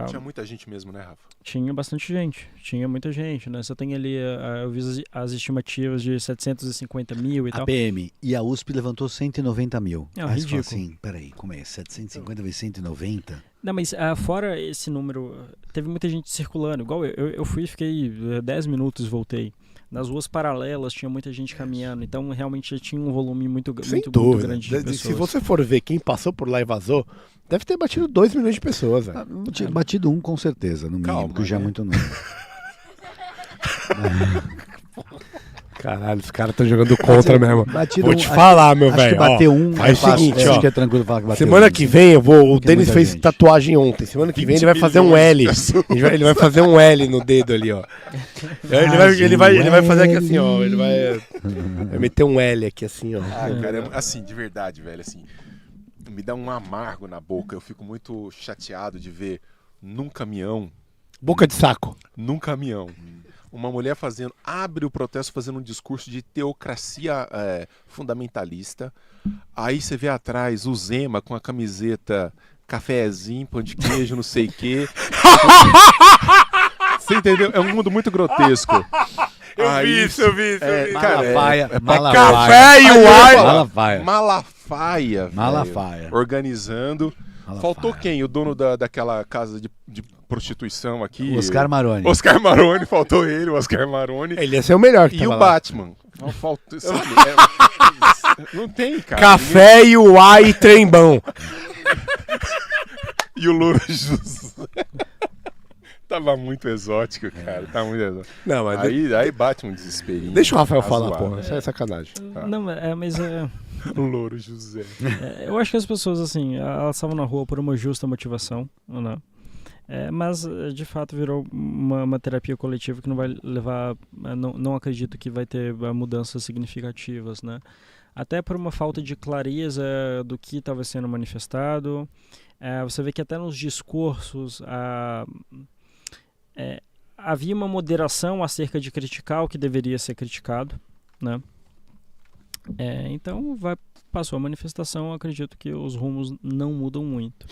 C: Tinha muita gente mesmo, né, Rafa?
D: Tinha bastante gente, tinha muita gente, né? Você tem ali, eu vi as estimativas de 750 mil e
B: A
D: tal.
B: PM e a USP levantou 190 mil.
D: É,
B: Aí você
D: ridículo.
B: fala assim, peraí, como é? 750 vezes 190?
D: Não, mas fora esse número, teve muita gente circulando. Igual eu fui, fiquei 10 minutos e voltei. Nas ruas paralelas tinha muita gente caminhando, então realmente tinha um volume muito
A: Sem
D: muito
A: dúvida.
D: grande de pessoas.
A: Se você for ver quem passou por lá e vazou, deve ter batido 2 milhões de pessoas, velho.
B: Batido um com certeza, no mínimo,
C: Calma,
B: porque já é
C: né?
B: muito número.
A: Caralho, os caras estão jogando contra mesmo.
B: Batido
A: Vou
B: um,
A: te
B: acho-
A: falar, meu
B: Acho que
A: velho.
B: bater
A: ó.
B: um
A: faz o
B: fácil,
A: seguinte,
B: acho
A: ó.
B: que é tranquilo falar que bateu
A: Semana
B: um.
A: que vem o
B: Porque é
A: Denis
B: muita
A: fez
B: gente.
A: tatuagem ontem. Semana que vem ele vai fazer um L. Ele vai fazer um L no dedo ali, ó. Ele vai fazer aqui assim, ó. Ele vai meter um L aqui assim, ó.
C: Ai, cara, assim, de verdade, velho, assim, me dá um amargo na boca. Eu fico muito chateado de ver num caminhão,
A: Boca de saco.
C: uma mulher abre o protesto fazendo um discurso de teocracia fundamentalista. Aí você vê atrás o Zema com a camiseta cafezinho, pão de queijo, não sei o quê. Você entendeu? É um mundo muito grotesco.
A: Eu vi isso.
C: Cara,
B: Malafaia.
A: Café e o ar.
B: Malafaia.
C: Malafaia, velho.
B: Malafaia.
C: Organizando.
B: Malafaia.
C: Faltou quem? O dono daquela casa de prostituição aqui.
B: Oscar Maroni.
C: Oscar Maroni, faltou ele, o Oscar Maroni.
A: Ele ia ser o melhor que
C: E
A: tava
C: o
A: lá.
C: Batman. Faltou, sabe? Não tem, cara.
A: Café e o ar e trembão.
C: E o Louro José. Tava muito exótico, cara. Tá muito exótico.
A: Não, mas
C: Aí bate um desesperinho.
A: deixa o Rafael
C: Tá
A: falar,
C: zoado.
A: porra. Isso é sacanagem.
D: Não, mas
C: O Louro José.
D: eu acho que as pessoas, assim, elas estavam na rua por uma justa motivação, né? Mas, de fato, virou uma terapia coletiva que não vai levar... Não acredito que vai ter mudanças significativas, né? Até por uma falta de clareza do que estava sendo manifestado. Você vê que até nos discursos havia uma moderação acerca de criticar o que deveria ser criticado, né? Então, passou a manifestação, acredito que os rumos não mudam muito.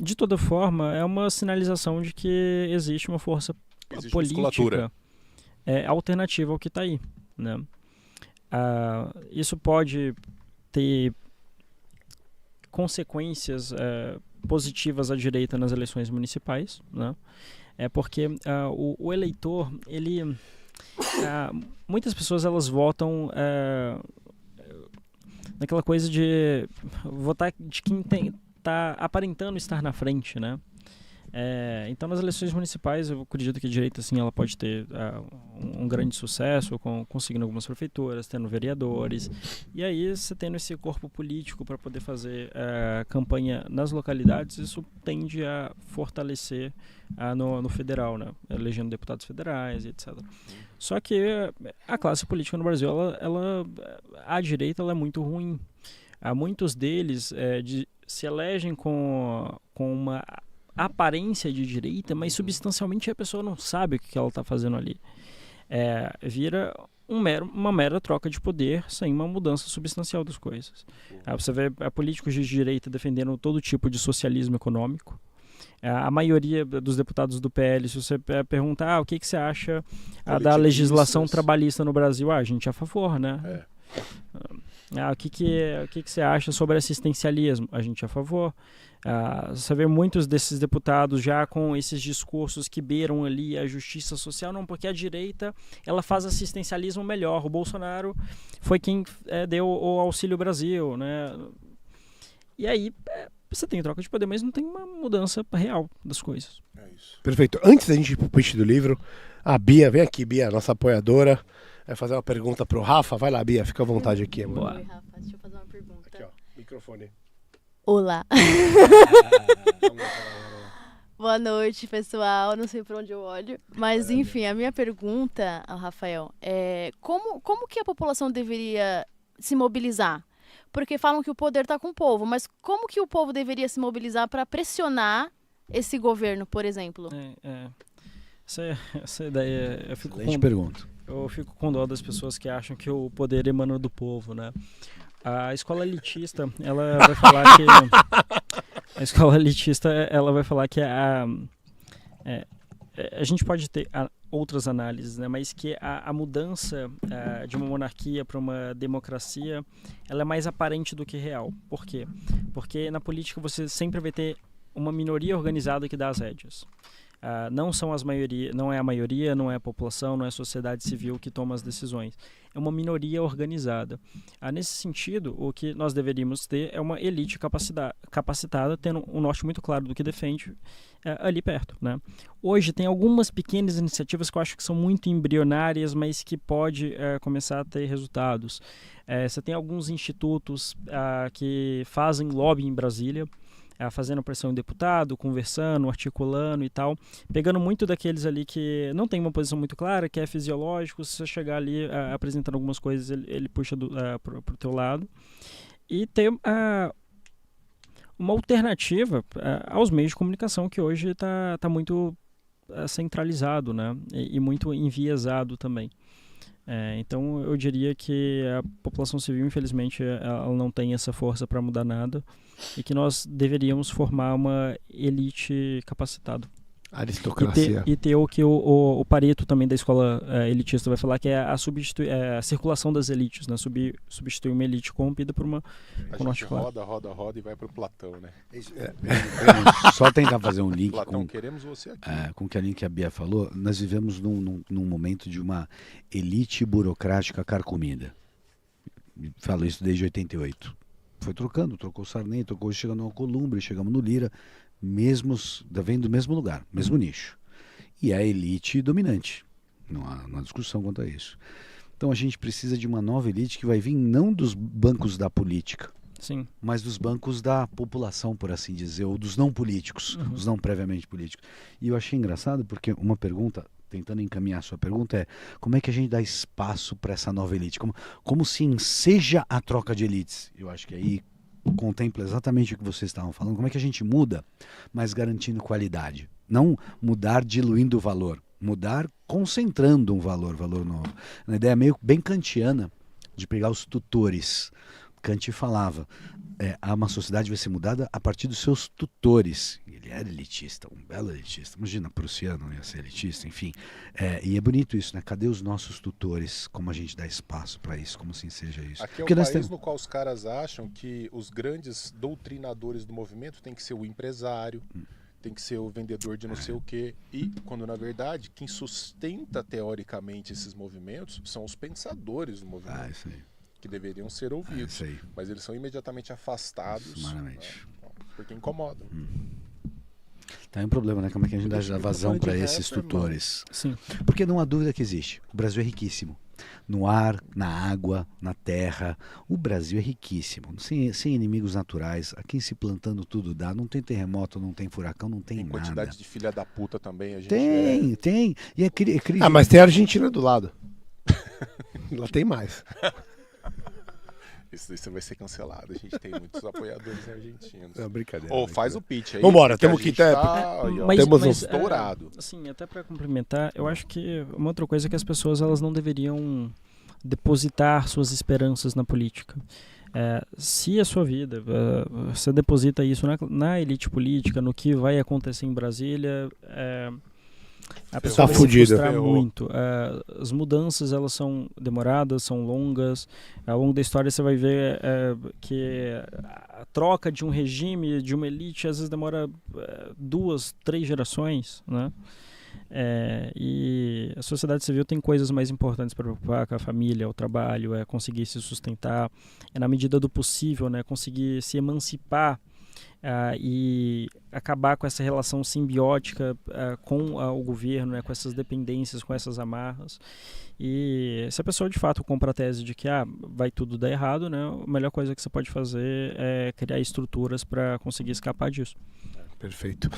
D: De toda forma, é uma sinalização de que existe uma força
C: Existe
D: política
C: musculatura.
D: alternativa ao que está aí, né? Isso pode ter consequências positivas à direita nas eleições municipais, né? Porque o eleitor, ele... muitas pessoas elas votam naquela coisa de votar de quem está aparentando estar na frente, né? Então, nas eleições municipais, eu acredito que a direita, assim, ela pode ter um grande sucesso, conseguindo algumas prefeituras, tendo vereadores, e aí você tendo esse corpo político para poder fazer campanha nas localidades, isso tende a fortalecer no federal, né? Elegendo deputados federais e etc. Só que a classe política no Brasil, a direita ela é muito ruim. Muitos deles se elegem com uma aparência de direita, mas substancialmente a pessoa não sabe o que ela está fazendo ali. Vira uma mera troca de poder sem uma mudança substancial das coisas. Você vê políticos de direita defendendo todo tipo de socialismo econômico. A maioria dos deputados do PL, se você perguntar o que você acha da legislação trabalhista no Brasil, a gente é a favor, né? O que você acha sobre assistencialismo? A gente é a favor. Você vê muitos desses deputados já com esses discursos que beiram ali a justiça social, não, porque a direita ela faz assistencialismo melhor. O Bolsonaro foi quem deu o Auxílio Brasil, né? E aí você tem troca de poder, mas não tem uma mudança real das coisas.
C: É isso.
A: Perfeito. Antes da gente ir pro pitch do livro, a Bia, vem aqui, Bia, nossa apoiadora, vai fazer uma pergunta pro Rafa. Vai lá, Bia, fica à vontade aqui, amor.
D: Boa.
F: Oi, Rafa, deixa eu fazer uma pergunta.
A: Aqui, ó, microfone.
F: Olá. Boa noite, pessoal. Não sei por onde eu olho. Mas, enfim, a minha pergunta ao Rafael é como que a população deveria se mobilizar? Porque falam que o poder está com o povo, mas como que o povo deveria se mobilizar para pressionar esse governo, por exemplo?
D: Essa ideia, eu fico com dó das pessoas que acham que o poder emana do povo, né? A escola elitista, ela vai falar que a gente pode ter outras análises, né? Mas que a mudança de uma monarquia para uma democracia, ela é mais aparente do que real. Por quê? Porque na política você sempre vai ter uma minoria organizada que dá as rédeas. Não é a maioria, não é a população, não é a sociedade civil que toma as decisões. É uma minoria organizada. Nesse sentido, o que nós deveríamos ter é uma elite capacitada, tendo um norte muito claro do que defende ali perto, né? Hoje tem algumas pequenas iniciativas que eu acho que são muito embrionárias, mas que pode começar a ter resultados. Você tem alguns institutos que fazem lobby em Brasília, fazendo pressão em deputado, conversando, articulando e tal, pegando muito daqueles ali que não tem uma posição muito clara, que é fisiológico, se você chegar ali apresentando algumas coisas, ele puxa pro teu lado. E ter uma alternativa aos meios de comunicação que hoje está muito centralizado, né? E muito enviesado também. Então eu diria que a população civil, infelizmente, ela não tem essa força para mudar nada e que nós deveríamos formar uma elite capacitada.
A: Aristocracia.
D: E ter o que o Pareto também da escola elitista vai falar, que é a circulação das elites, né? Substituir uma elite corrompida por uma...
C: A gente roda e vai pro Platão, né?
B: Só tentar fazer um link
C: Platão, queremos você aqui.
B: Com o que a Bia falou. Nós vivemos num momento de uma elite burocrática carcomida. Falo isso desde 88. Foi trocou o Sarney, chegando no Alcolumbre, chegamos no Lira, vem do mesmo lugar, mesmo nicho. E é a elite dominante. Não há discussão quanto a isso. Então a gente precisa de uma nova elite que vai vir não dos bancos da política,
D: sim,
B: mas dos bancos da população, por assim dizer, ou dos não políticos, dos não previamente políticos. E eu achei engraçado porque uma pergunta, tentando encaminhar a sua pergunta, é como é que a gente dá espaço para essa nova elite? Como se enseja a troca de elites? Eu acho que aí contempla exatamente o que vocês estavam falando. Como é que a gente muda, mas garantindo qualidade? Não mudar diluindo o valor, mudar concentrando um valor novo. Uma ideia bem kantiana de pegar os tutores. Kant falava, uma sociedade vai ser mudada a partir dos seus tutores. Ele era elitista, um belo elitista. Imagina, Prussiano ia ser elitista, enfim. E é bonito isso, né? Cadê os nossos tutores? Como a gente dá espaço para isso? Como assim seja isso?
C: Aqui é um país no qual os caras acham que os grandes doutrinadores do movimento tem que ser o empresário, tem que ser o vendedor de não sei o quê. E, quando na verdade, quem sustenta teoricamente esses movimentos são os pensadores do movimento.
B: Isso aí.
C: Que deveriam ser ouvidos, mas eles são imediatamente afastados, né, porque incomodam.
B: Tá aí um problema, né? Como é que a gente dá vazão para esses tutores?
D: Sim.
B: Porque não há dúvida que existe. O Brasil é riquíssimo. No ar, na água, na terra. O Brasil é riquíssimo. Sem inimigos naturais. Aqui se plantando tudo dá. Não tem terremoto, não tem furacão, não tem nada.
C: Tem quantidade de filha da puta também. A gente
B: tem. E
A: mas tem a Argentina do lado. Lá tem mais.
C: Isso vai ser cancelado. A gente tem muitos apoiadores argentinos.
A: Não, brincadeira.
C: Faz o pitch aí.
A: Vambora, temos que
C: temos
A: estourado.
D: Assim, até para complementar, eu acho que uma outra coisa é que as pessoas elas não deveriam depositar suas esperanças na política. Se a sua vida, você deposita isso na elite política, no que vai acontecer em Brasília, a pessoa vai se frustrar muito. As mudanças, elas são demoradas, são longas. Ao longo da história você vai ver que a troca de um regime, de uma elite, às vezes demora 2, 3 gerações, né? E a sociedade civil tem coisas mais importantes para preocupar, com a família, o trabalho, conseguir se sustentar, na medida do possível, né, conseguir se emancipar e acabar com essa relação simbiótica com o governo, né, com essas dependências, com essas amarras. E se a pessoa de fato compra a tese de que vai tudo dar errado, né, a melhor coisa que você pode fazer é criar estruturas para conseguir escapar disso.
A: Perfeito.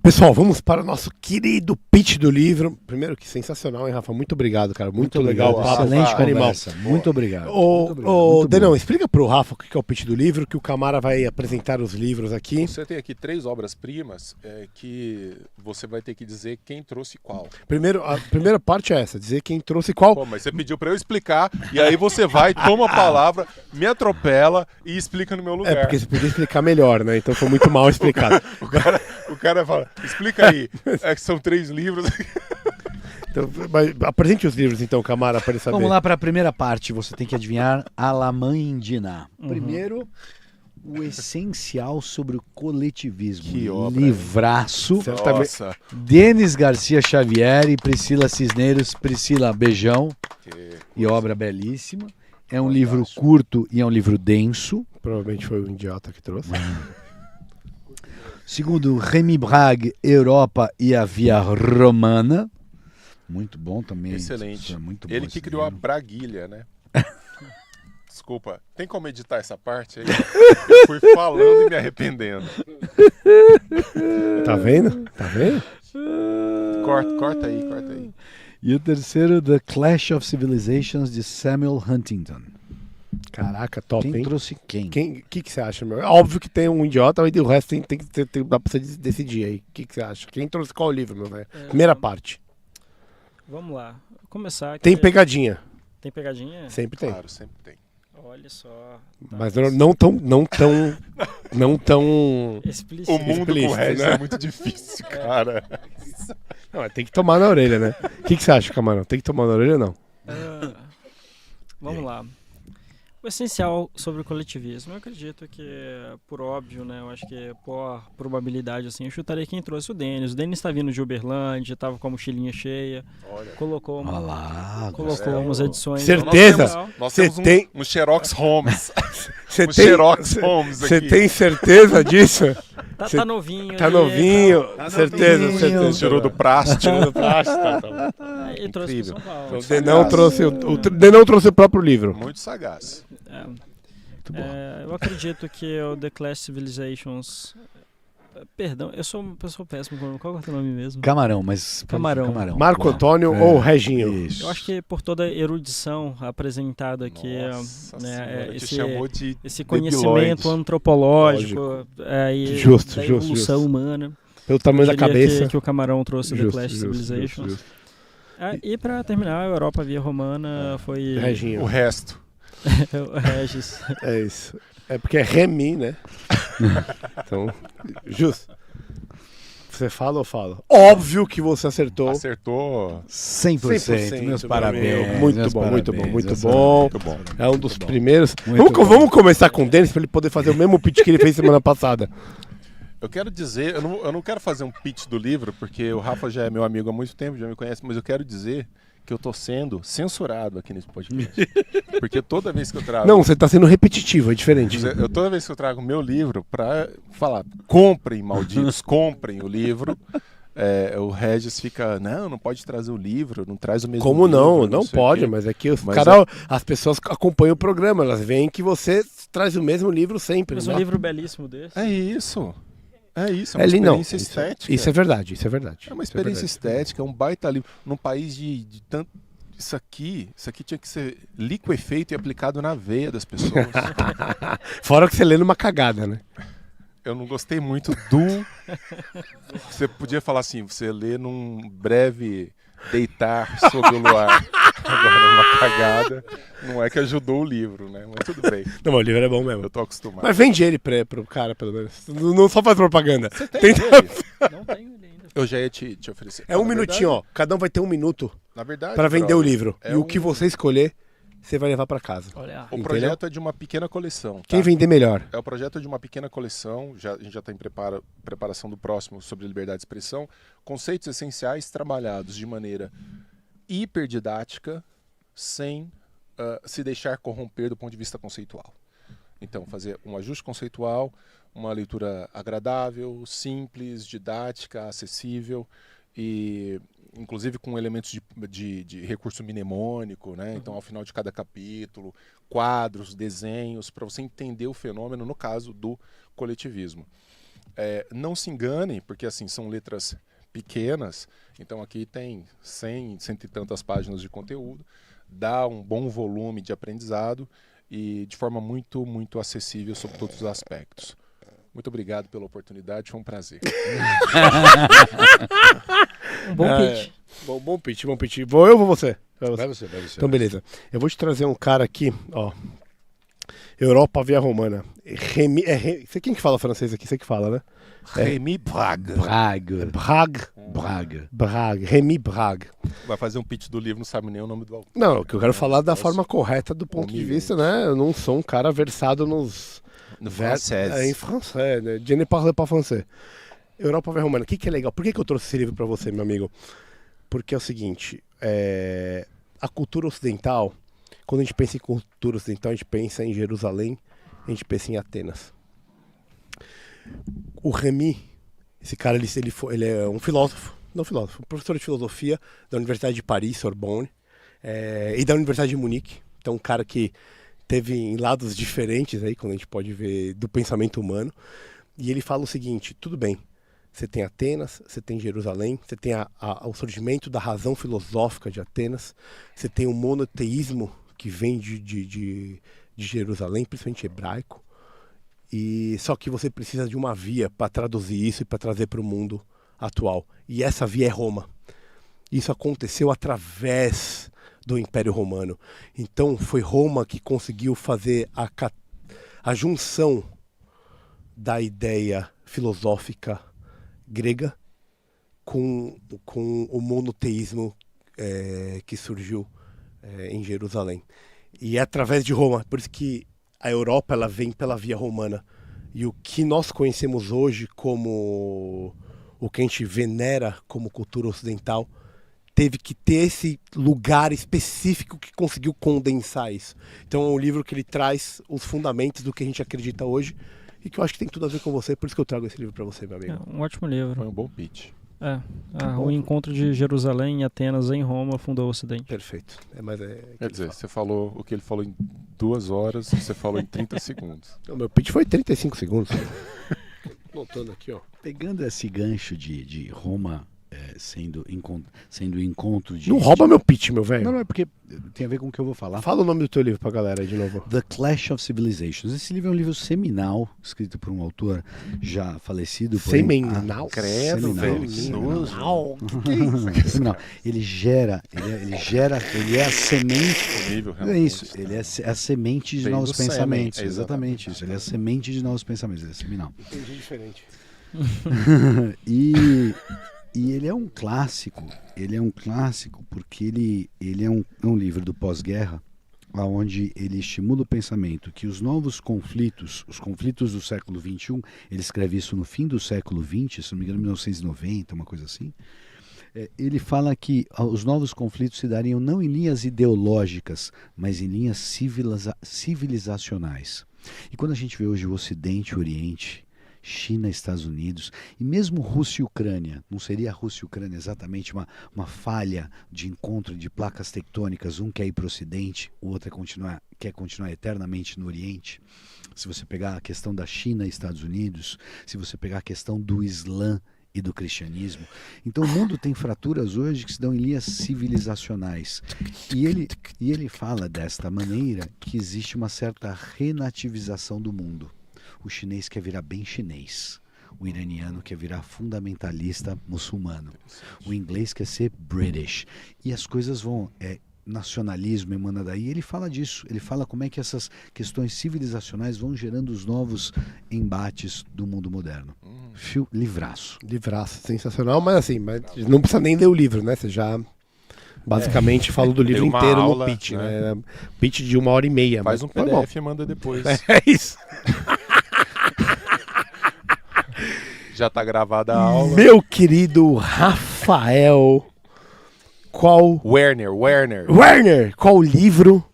A: Pessoal, vamos para o nosso querido pitch do livro. Primeiro, que sensacional, hein, Rafa? Muito obrigado, cara. Muito legal.
B: Excelente
A: Animal.
B: conversa. Muito obrigado.
A: Denão, explica para o Rafa o que é o pitch do livro, que o Camara vai apresentar os livros aqui.
C: Você tem aqui 3 obras-primas que você vai ter que dizer quem trouxe qual.
A: Primeiro, a primeira parte é essa, dizer quem trouxe qual.
C: Pô, mas você pediu para eu explicar, e aí você vai, toma a palavra, me atropela e explica no meu lugar.
A: Porque você podia explicar melhor, né? Então foi muito mal explicado.
C: O cara fala, explica aí, que são 3 livros.
A: Então, apresente os livros então, Camara, para ele saber.
B: Vamos lá para a primeira parte, você tem que adivinhar Alamandina. Primeiro, o essencial sobre o coletivismo.
C: Que obra,
B: livraço.
C: Nossa.
B: Denis Garcia Xavier e Priscila Cisneros. Priscila, beijão. E obra belíssima. É um livro curto e é um livro denso.
A: Provavelmente foi o idiota que trouxe.
B: Segundo, Remy Brague, Europa e a Via Romana. Muito bom também.
C: Excelente.
B: Muito bom
C: Ele que criou a braguilha, né? Desculpa, tem como editar essa parte aí? Eu fui falando e me arrependendo.
A: Tá vendo? Tá vendo?
C: Corta aí.
B: E o terceiro, The Clash of Civilizations, de Samuel Huntington.
A: Caraca, top,
B: Quem
A: hein?
B: trouxe quem?
A: O que você acha, meu? Óbvio que tem um idiota, mas o resto dá pra você decidir aí. O que você acha? Quem trouxe qual livro, meu velho? Primeira parte.
D: Vamos lá. Começar aqui.
A: Tem pegadinha.
D: Tem pegadinha?
A: Sempre tem.
C: Claro, sempre tem.
D: Olha só.
A: Mas não tão
D: Explícito.
C: O mundo
A: explícito,
C: com o resto
A: né?
C: é muito difícil, cara.
A: Não, tem que tomar na orelha, né? O que você acha, Camarão? Tem que tomar na orelha ou não?
D: Vamos lá. O essencial sobre o coletivismo, eu acredito que, por óbvio, né, eu acho que por probabilidade, assim, eu chutaria quem trouxe o Denis. O Denis está vindo de Uberlândia, estava com a mochilinha cheia,
C: Olha.
D: colocou
B: Gostei.
D: umas edições.
A: Certeza?
C: Nós
A: Cê
C: temos
A: tem-
C: um Xerox Holmes.
A: Você
C: Um Xerox Holmes
A: Você
C: aqui.
A: tem certeza disso?
D: Tá novinho.
A: Tá
D: aí,
A: novinho?
B: Tá
A: certeza,
B: novinho.
A: certeza.
C: Tirou do plástico.
A: Tirou do plástico.
D: Ele trouxe para São Paulo.
A: Então, o Denão trouxe o Denão trouxe o próprio livro.
C: Muito sagaz.
D: Eu acredito que o The Clash Civilizations... Perdão, eu sou uma pessoa péssima. Qual é o teu nome mesmo?
B: Camarão, mas...
D: Camarão.
A: Marco
B: Boa.
A: Antônio ou Reginho?
B: Isso.
D: Eu acho que por toda a erudição apresentada aqui,
C: Nossa
D: né,
C: senhora, te chamou de
D: esse
C: debilóide.
D: conhecimento antropológico e
A: Justo,
D: da
A: justo,
D: evolução
A: justo.
D: humana,
A: Pelo tamanho da
D: eu diria
A: cabeça.
D: que o Camarão trouxe The
A: Justo,
D: Clash
A: justo,
D: Civilizations.
A: justo.
D: E para terminar, a Europa via romana foi
A: Reginho.
C: O resto.
D: o Regis.
A: É isso. É porque é Remy, né? Então, justo. Você fala ou fala? Óbvio que você acertou.
C: Acertou.
B: 100%. Meus
A: meu
B: parabéns.
A: amigo. Muito
B: meus
A: bom, muito bom,
B: parabéns,
A: muito
B: meus
A: bom.
C: Muito bom.
A: É um dos primeiros.
B: Muito bom.
A: Vamos começar com o Denis para ele poder fazer o mesmo pitch que ele fez semana passada.
C: Eu quero dizer, eu não quero fazer um pitch do livro, porque o Rafa já é meu amigo há muito tempo, já me conhece, mas eu quero dizer que eu tô sendo censurado aqui nesse podcast. Porque toda vez que eu trago...
A: Não, você tá sendo repetitivo, é diferente.
C: Toda vez que eu trago meu livro pra falar, comprem, malditos, comprem o livro, o Regis fica, não pode trazer o livro, não traz o mesmo
A: Como
C: livro,
A: não? Não
C: sei o
A: pode,
C: quê.
A: mas é que
C: Mas
A: as pessoas acompanham o programa, elas veem que você traz o mesmo livro sempre.
D: Mas
A: né?
D: um livro belíssimo desse.
C: É isso. É isso, é uma
A: lindo, não.
C: experiência estética.
A: Isso é verdade, isso é verdade.
C: É uma
A: Isso é verdade.
C: experiência estética, é um baita livro. Num país de tanto... Isso aqui tinha que ser liquefeito e aplicado na veia das pessoas.
A: Fora que você lê numa cagada, né?
C: Eu não gostei muito do... Você podia falar assim, você lê num breve deitar sob o luar. Agora, uma cagada não é que ajudou o livro, né? Mas tudo bem,
A: Não, mas o livro é bom mesmo.
C: eu tô acostumado.
A: Mas vende ele pro cara, pelo menos. Não só faz propaganda.
C: Você tem
A: Tenta-
C: ele?
D: Não tenho ele ainda.
C: Eu já ia te oferecer.
A: É um
C: Na
A: minutinho,
C: verdade-
A: ó. Cada um vai ter um minuto
C: Na verdade,
A: pra vender o
C: brother,
A: livro.
C: é
A: E o
C: um-
A: que você escolher, você vai levar pra casa.
D: Olha,
C: O
A: Entendeu?
C: projeto é de uma pequena coleção. Tá?
A: Quem vender melhor?
C: É o projeto de uma pequena coleção, a gente já está em preparação do próximo sobre liberdade de expressão, conceitos essenciais trabalhados de maneira hiperdidática, sem se deixar corromper do ponto de vista conceitual. Então, fazer um ajuste conceitual, uma leitura agradável, simples, didática, acessível e inclusive com elementos de recurso mnemônico, né? Então, ao final de cada capítulo, quadros, desenhos, para você entender o fenômeno, no caso do coletivismo. Não se engane, porque assim são letras pequenas, então aqui tem 100 e tantas páginas de conteúdo, dá um bom volume de aprendizado e de forma muito, muito acessível sobre todos os aspectos. Muito obrigado pela oportunidade, foi um prazer.
D: um bom pitch.
A: Bom pitch, bom pitch. Vou eu ou vou você?
B: Vai você.
A: Então, beleza. Eu vou te trazer um cara aqui, ó. Europa Via Romana. Você quem que fala francês aqui? Você que fala, né?
C: Remy Braga.
A: Brague. Remy Brague.
C: Vai fazer um pitch do livro, não sabe nem o nome do autor.
A: Não, que eu quero falar da
C: Nossa.
A: forma correta do ponto de
C: Humilhante.
A: vista, né? Eu não sou um cara versado nos...
C: No
A: em francês, né? Je ne parle pas français. Europa Via Romana. O que é legal? Por que eu trouxe esse livro pra você, meu amigo? Porque é o seguinte, a cultura ocidental, quando a gente pensa em cultura ocidental, a gente pensa em Jerusalém, a gente pensa em Atenas. O Remy, esse cara, ele é um filósofo, um professor de filosofia da Universidade de Paris, Sorbonne, e da Universidade de Munique. Então, um cara que teve em lados diferentes aí, quando a gente pode ver, do pensamento humano. E ele fala o seguinte, tudo bem, você tem Atenas, você tem Jerusalém, você tem o surgimento da razão filosófica de Atenas, você tem o monoteísmo que vem de Jerusalém, principalmente hebraico, e só que você precisa de uma via para traduzir isso e para trazer para o mundo atual. E essa via é Roma. Isso aconteceu através do Império Romano. Então foi Roma que conseguiu fazer a junção da ideia filosófica grega com o monoteísmo que surgiu em Jerusalém. E é através de Roma, por isso que a Europa ela vem pela via romana. E o que nós conhecemos hoje como o que a gente venera como cultura ocidental teve que ter esse lugar específico que conseguiu condensar isso. Então é um livro que ele traz os fundamentos do que a gente acredita hoje e que eu acho que tem tudo a ver com você, por isso que eu trago esse livro para você, meu amigo.
D: Um ótimo livro.
C: Foi um bom pitch.
D: O encontro de Jerusalém e Atenas em Roma fundou o Ocidente.
A: Perfeito.
C: Quer dizer, você falou o que ele falou em 2 horas, você falou em 30 segundos.
A: O meu pitch foi 35 segundos. Notando aqui, ó.
B: Pegando esse gancho de Roma sendo encontro de...
A: Não rouba meu pitch, meu velho.
B: Não, é porque tem a ver com o que eu vou falar.
A: Fala o nome do teu livro pra galera aí de novo.
B: The Clash of Civilizations. Esse livro é um livro seminal, escrito por um autor já falecido. porém-
A: Seminal?
C: Credo,
B: Seminal,
C: velho,
B: seminal.
A: Seminal? Que isso?
B: Seminal. Ele é a semente.
C: Horrível,
B: É
C: realmente.
B: isso, ele é a semente de
C: Vem
B: novos
C: do sêmen,
B: pensamentos.
C: é
B: Exatamente isso. Ele é a semente de novos pensamentos. Ele é seminal.
A: Entendi diferente.
B: E ele é um clássico. Ele é um clássico porque ele é um livro do pós-guerra, onde ele estimula o pensamento que os novos conflitos, os conflitos do século XXI, ele escreve isso no fim do século XX, se não me engano, 1990, uma coisa assim. Ele fala que os novos conflitos se dariam não em linhas ideológicas, mas em linhas civilizacionais. E quando a gente vê hoje o Ocidente e o Oriente, China, Estados Unidos e mesmo Rússia e Ucrânia, não seria a Rússia e Ucrânia exatamente uma falha de encontro de placas tectônicas, um quer ir para o Ocidente, o outro quer continuar eternamente no Oriente? Se você pegar a questão da China e Estados Unidos, se você pegar a questão do Islã e do cristianismo, então o mundo tem fraturas hoje que se dão em linhas civilizacionais, e ele fala desta maneira que existe uma certa renativização do mundo. O chinês quer virar bem chinês. O iraniano quer virar fundamentalista muçulmano. O inglês quer ser British. E as coisas vão... nacionalismo emana daí. Ele fala disso. Ele fala como é que essas questões civilizacionais vão gerando os novos embates do mundo moderno. Livraço.
A: Livraço, sensacional, mas assim, não precisa nem ler o livro, né? Você já basicamente falou do livro
C: Tem uma
A: inteiro
C: aula,
A: no pitch,
C: né?
A: né? Pitch de 1h30.
C: Faz
A: mas
C: um
A: foi bom.
C: PDF e manda depois.
A: É isso.
C: Já tá gravada a aula.
A: Meu querido Rafael, Werner, qual livro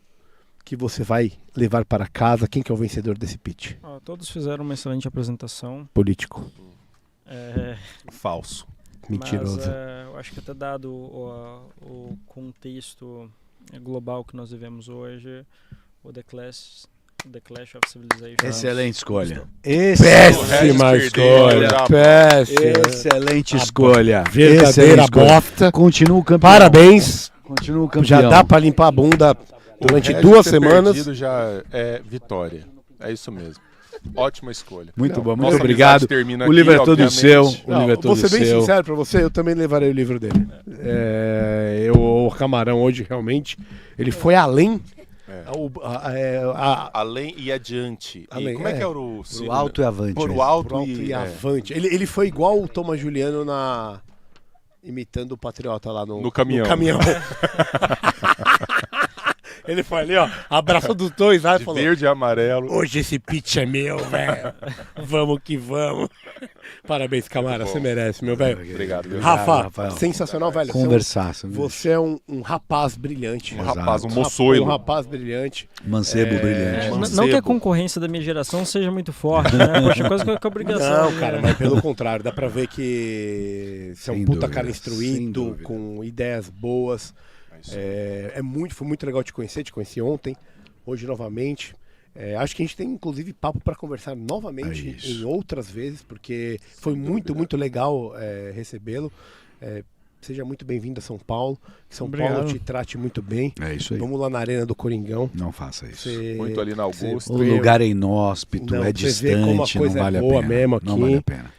A: que você vai levar para casa? Quem que é o vencedor desse pitch?
D: Todos fizeram uma excelente apresentação.
A: Político.
C: Falso.
A: Mentiroso.
D: Mas eu acho que até dado o contexto global que nós vivemos hoje, o The Clash of Civilization.
B: Excelente escolha.
A: Péssima escolha. Péssima.
B: Excelente escolha.
A: Verdadeira
B: Excelente escolha.
A: bosta.
B: Continua o campeão.
A: Parabéns.
B: Continua o campeão.
A: Já dá pra limpar a bunda durante
C: O Regis
A: 2
C: ter
A: semanas.
C: perdido já é vitória. É isso mesmo. Ótima escolha.
B: Muito bom, muito
C: Nossa
B: obrigado.
C: amizade termina
B: O
C: aqui,
B: livro é todo
C: obviamente.
B: seu. O
A: Não,
B: livro é todo
A: vou ser bem
B: seu.
A: sincero pra você, eu também levarei o livro dele. O Camarão hoje realmente, ele foi além.
C: Além e adiante.
A: Além,
C: Como é que é o
B: Pro alto e avante.
C: Por
B: né?
C: o alto,
A: Pro alto
C: e
A: e avante. Ele foi igual o Thomas Juliano imitando o Patriota lá no
C: caminhão.
A: Ele foi ali, ó, abraçou dos dois lá e
C: De
A: falou:
C: verde e amarelo.
A: hoje esse pitch é meu, velho. Vamos que vamos. Parabéns, Camara,
C: Muito
A: você
C: bom.
A: merece, meu velho.
C: Obrigado, viu?
A: Rafa,
B: Rafael.
A: sensacional, velho.
B: Conversar.
A: Você é um rapaz brilhante.
C: Um rapaz, um
A: Um
C: moçoilo.
A: rapaz brilhante.
B: Mancebo brilhante.
D: Não que a concorrência da minha geração seja muito forte, né? Poxa, quase que é obrigação.
A: Não, cara, mas pelo contrário, dá pra ver que você é um
B: Sem
A: puta
B: dúvida,
A: cara
B: sem
A: instruído,
B: dúvida.
A: com ideias boas. Foi muito legal te conheci ontem, hoje novamente. Acho que a gente tem inclusive papo para conversar novamente em outras vezes, porque foi muito legal recebê-lo. Seja muito bem-vindo a São Paulo, que São
D: Obrigado.
A: Paulo te trate muito bem.
B: É isso aí.
A: Vamos lá na Arena do Coringão.
B: Não faça isso.
C: Muito ali na Augusta.
B: O lugar é inóspito,
A: Não,
B: é
A: você vê como a
B: distante,
A: coisa
B: não vale
A: é
B: a
A: boa
B: pena.
A: mesmo
B: Não
A: aqui.
B: vale a pena.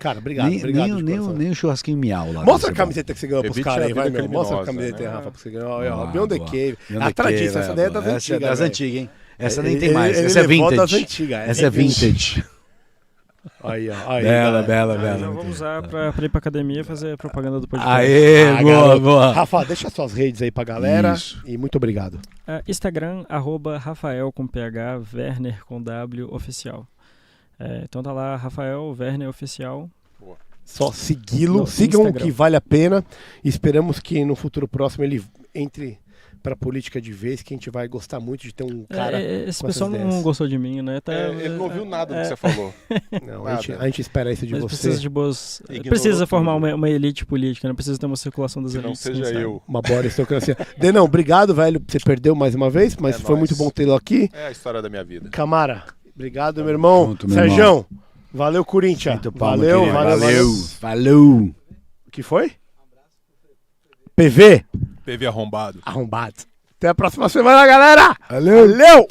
A: Cara, obrigado, obrigado de coração.
B: Nem o churrasquinho miau lá.
A: Mostra a
B: desse
A: camiseta que você ganhou pros
C: Evite
A: caras
C: a
A: aí, vai,
C: vida
A: meu. Mostra a
C: criminosa,
A: camiseta aí,
C: né?
A: Rafa, pra você ganhar. Ó,
B: Boa,
A: Beyond the
B: boa.
A: Cave.
B: Beyond
A: A
B: the
A: tradição,
B: Cave,
A: essa daí é das
B: Essa
A: antigas.
B: é das
A: velho.
B: antigas, hein? Essa nem
A: Ele-
B: tem mais.
A: ele
B: Essa é
A: levou das
B: vintage.
A: antigas,
B: Essa é vintage.
A: Aí, ó. Aí,
B: Bela,
A: galera.
B: bela,
D: Eu
B: bela.
D: vou usar pra ir pra academia e fazer propaganda do podcast.
B: Aê, boa,
A: garoto.
B: boa.
A: Rafa, deixa suas redes aí pra galera.
B: Isso.
A: E muito obrigado.
D: Instagram, @Rafael com PH, Werner com W, oficial. Então tá lá, Rafael Werner Oficial.
A: Só segui-lo.
D: No
A: Sigam o
D: Instagram.
A: que vale a pena. Esperamos que no futuro próximo ele entre pra política de vez, que a gente vai gostar muito de ter um cara.
D: Esse
A: com
D: pessoal
A: essas
D: não
A: ideias.
D: gostou de mim, né?
C: Ele não ouviu nada do que você falou.
A: Não,
C: Nada.
A: a gente espera isso de
D: Mas
A: você.
D: precisa de boas.
C: Ignorou
D: Precisa formar
C: tudo.
D: uma elite política, né? Precisa ter uma circulação das
C: Que não
D: elites.
C: seja
D: quem sabe.
C: eu.
A: Uma boa aristocracia. Denão, obrigado, velho. Você perdeu mais uma vez, mas
C: É
A: foi
C: nóis.
A: muito bom tê-lo aqui.
C: É a história da minha vida.
A: Camara, obrigado, meu irmão.
B: Junto, meu
A: Sergião, valeu, Corinthians.
B: Muito palma,
A: Valeu,
B: querido.
A: valeu.
B: Valeu.
A: O que foi? PV,
C: PV arrombado.
A: arrombado. Até a próxima semana, galera. Valeu.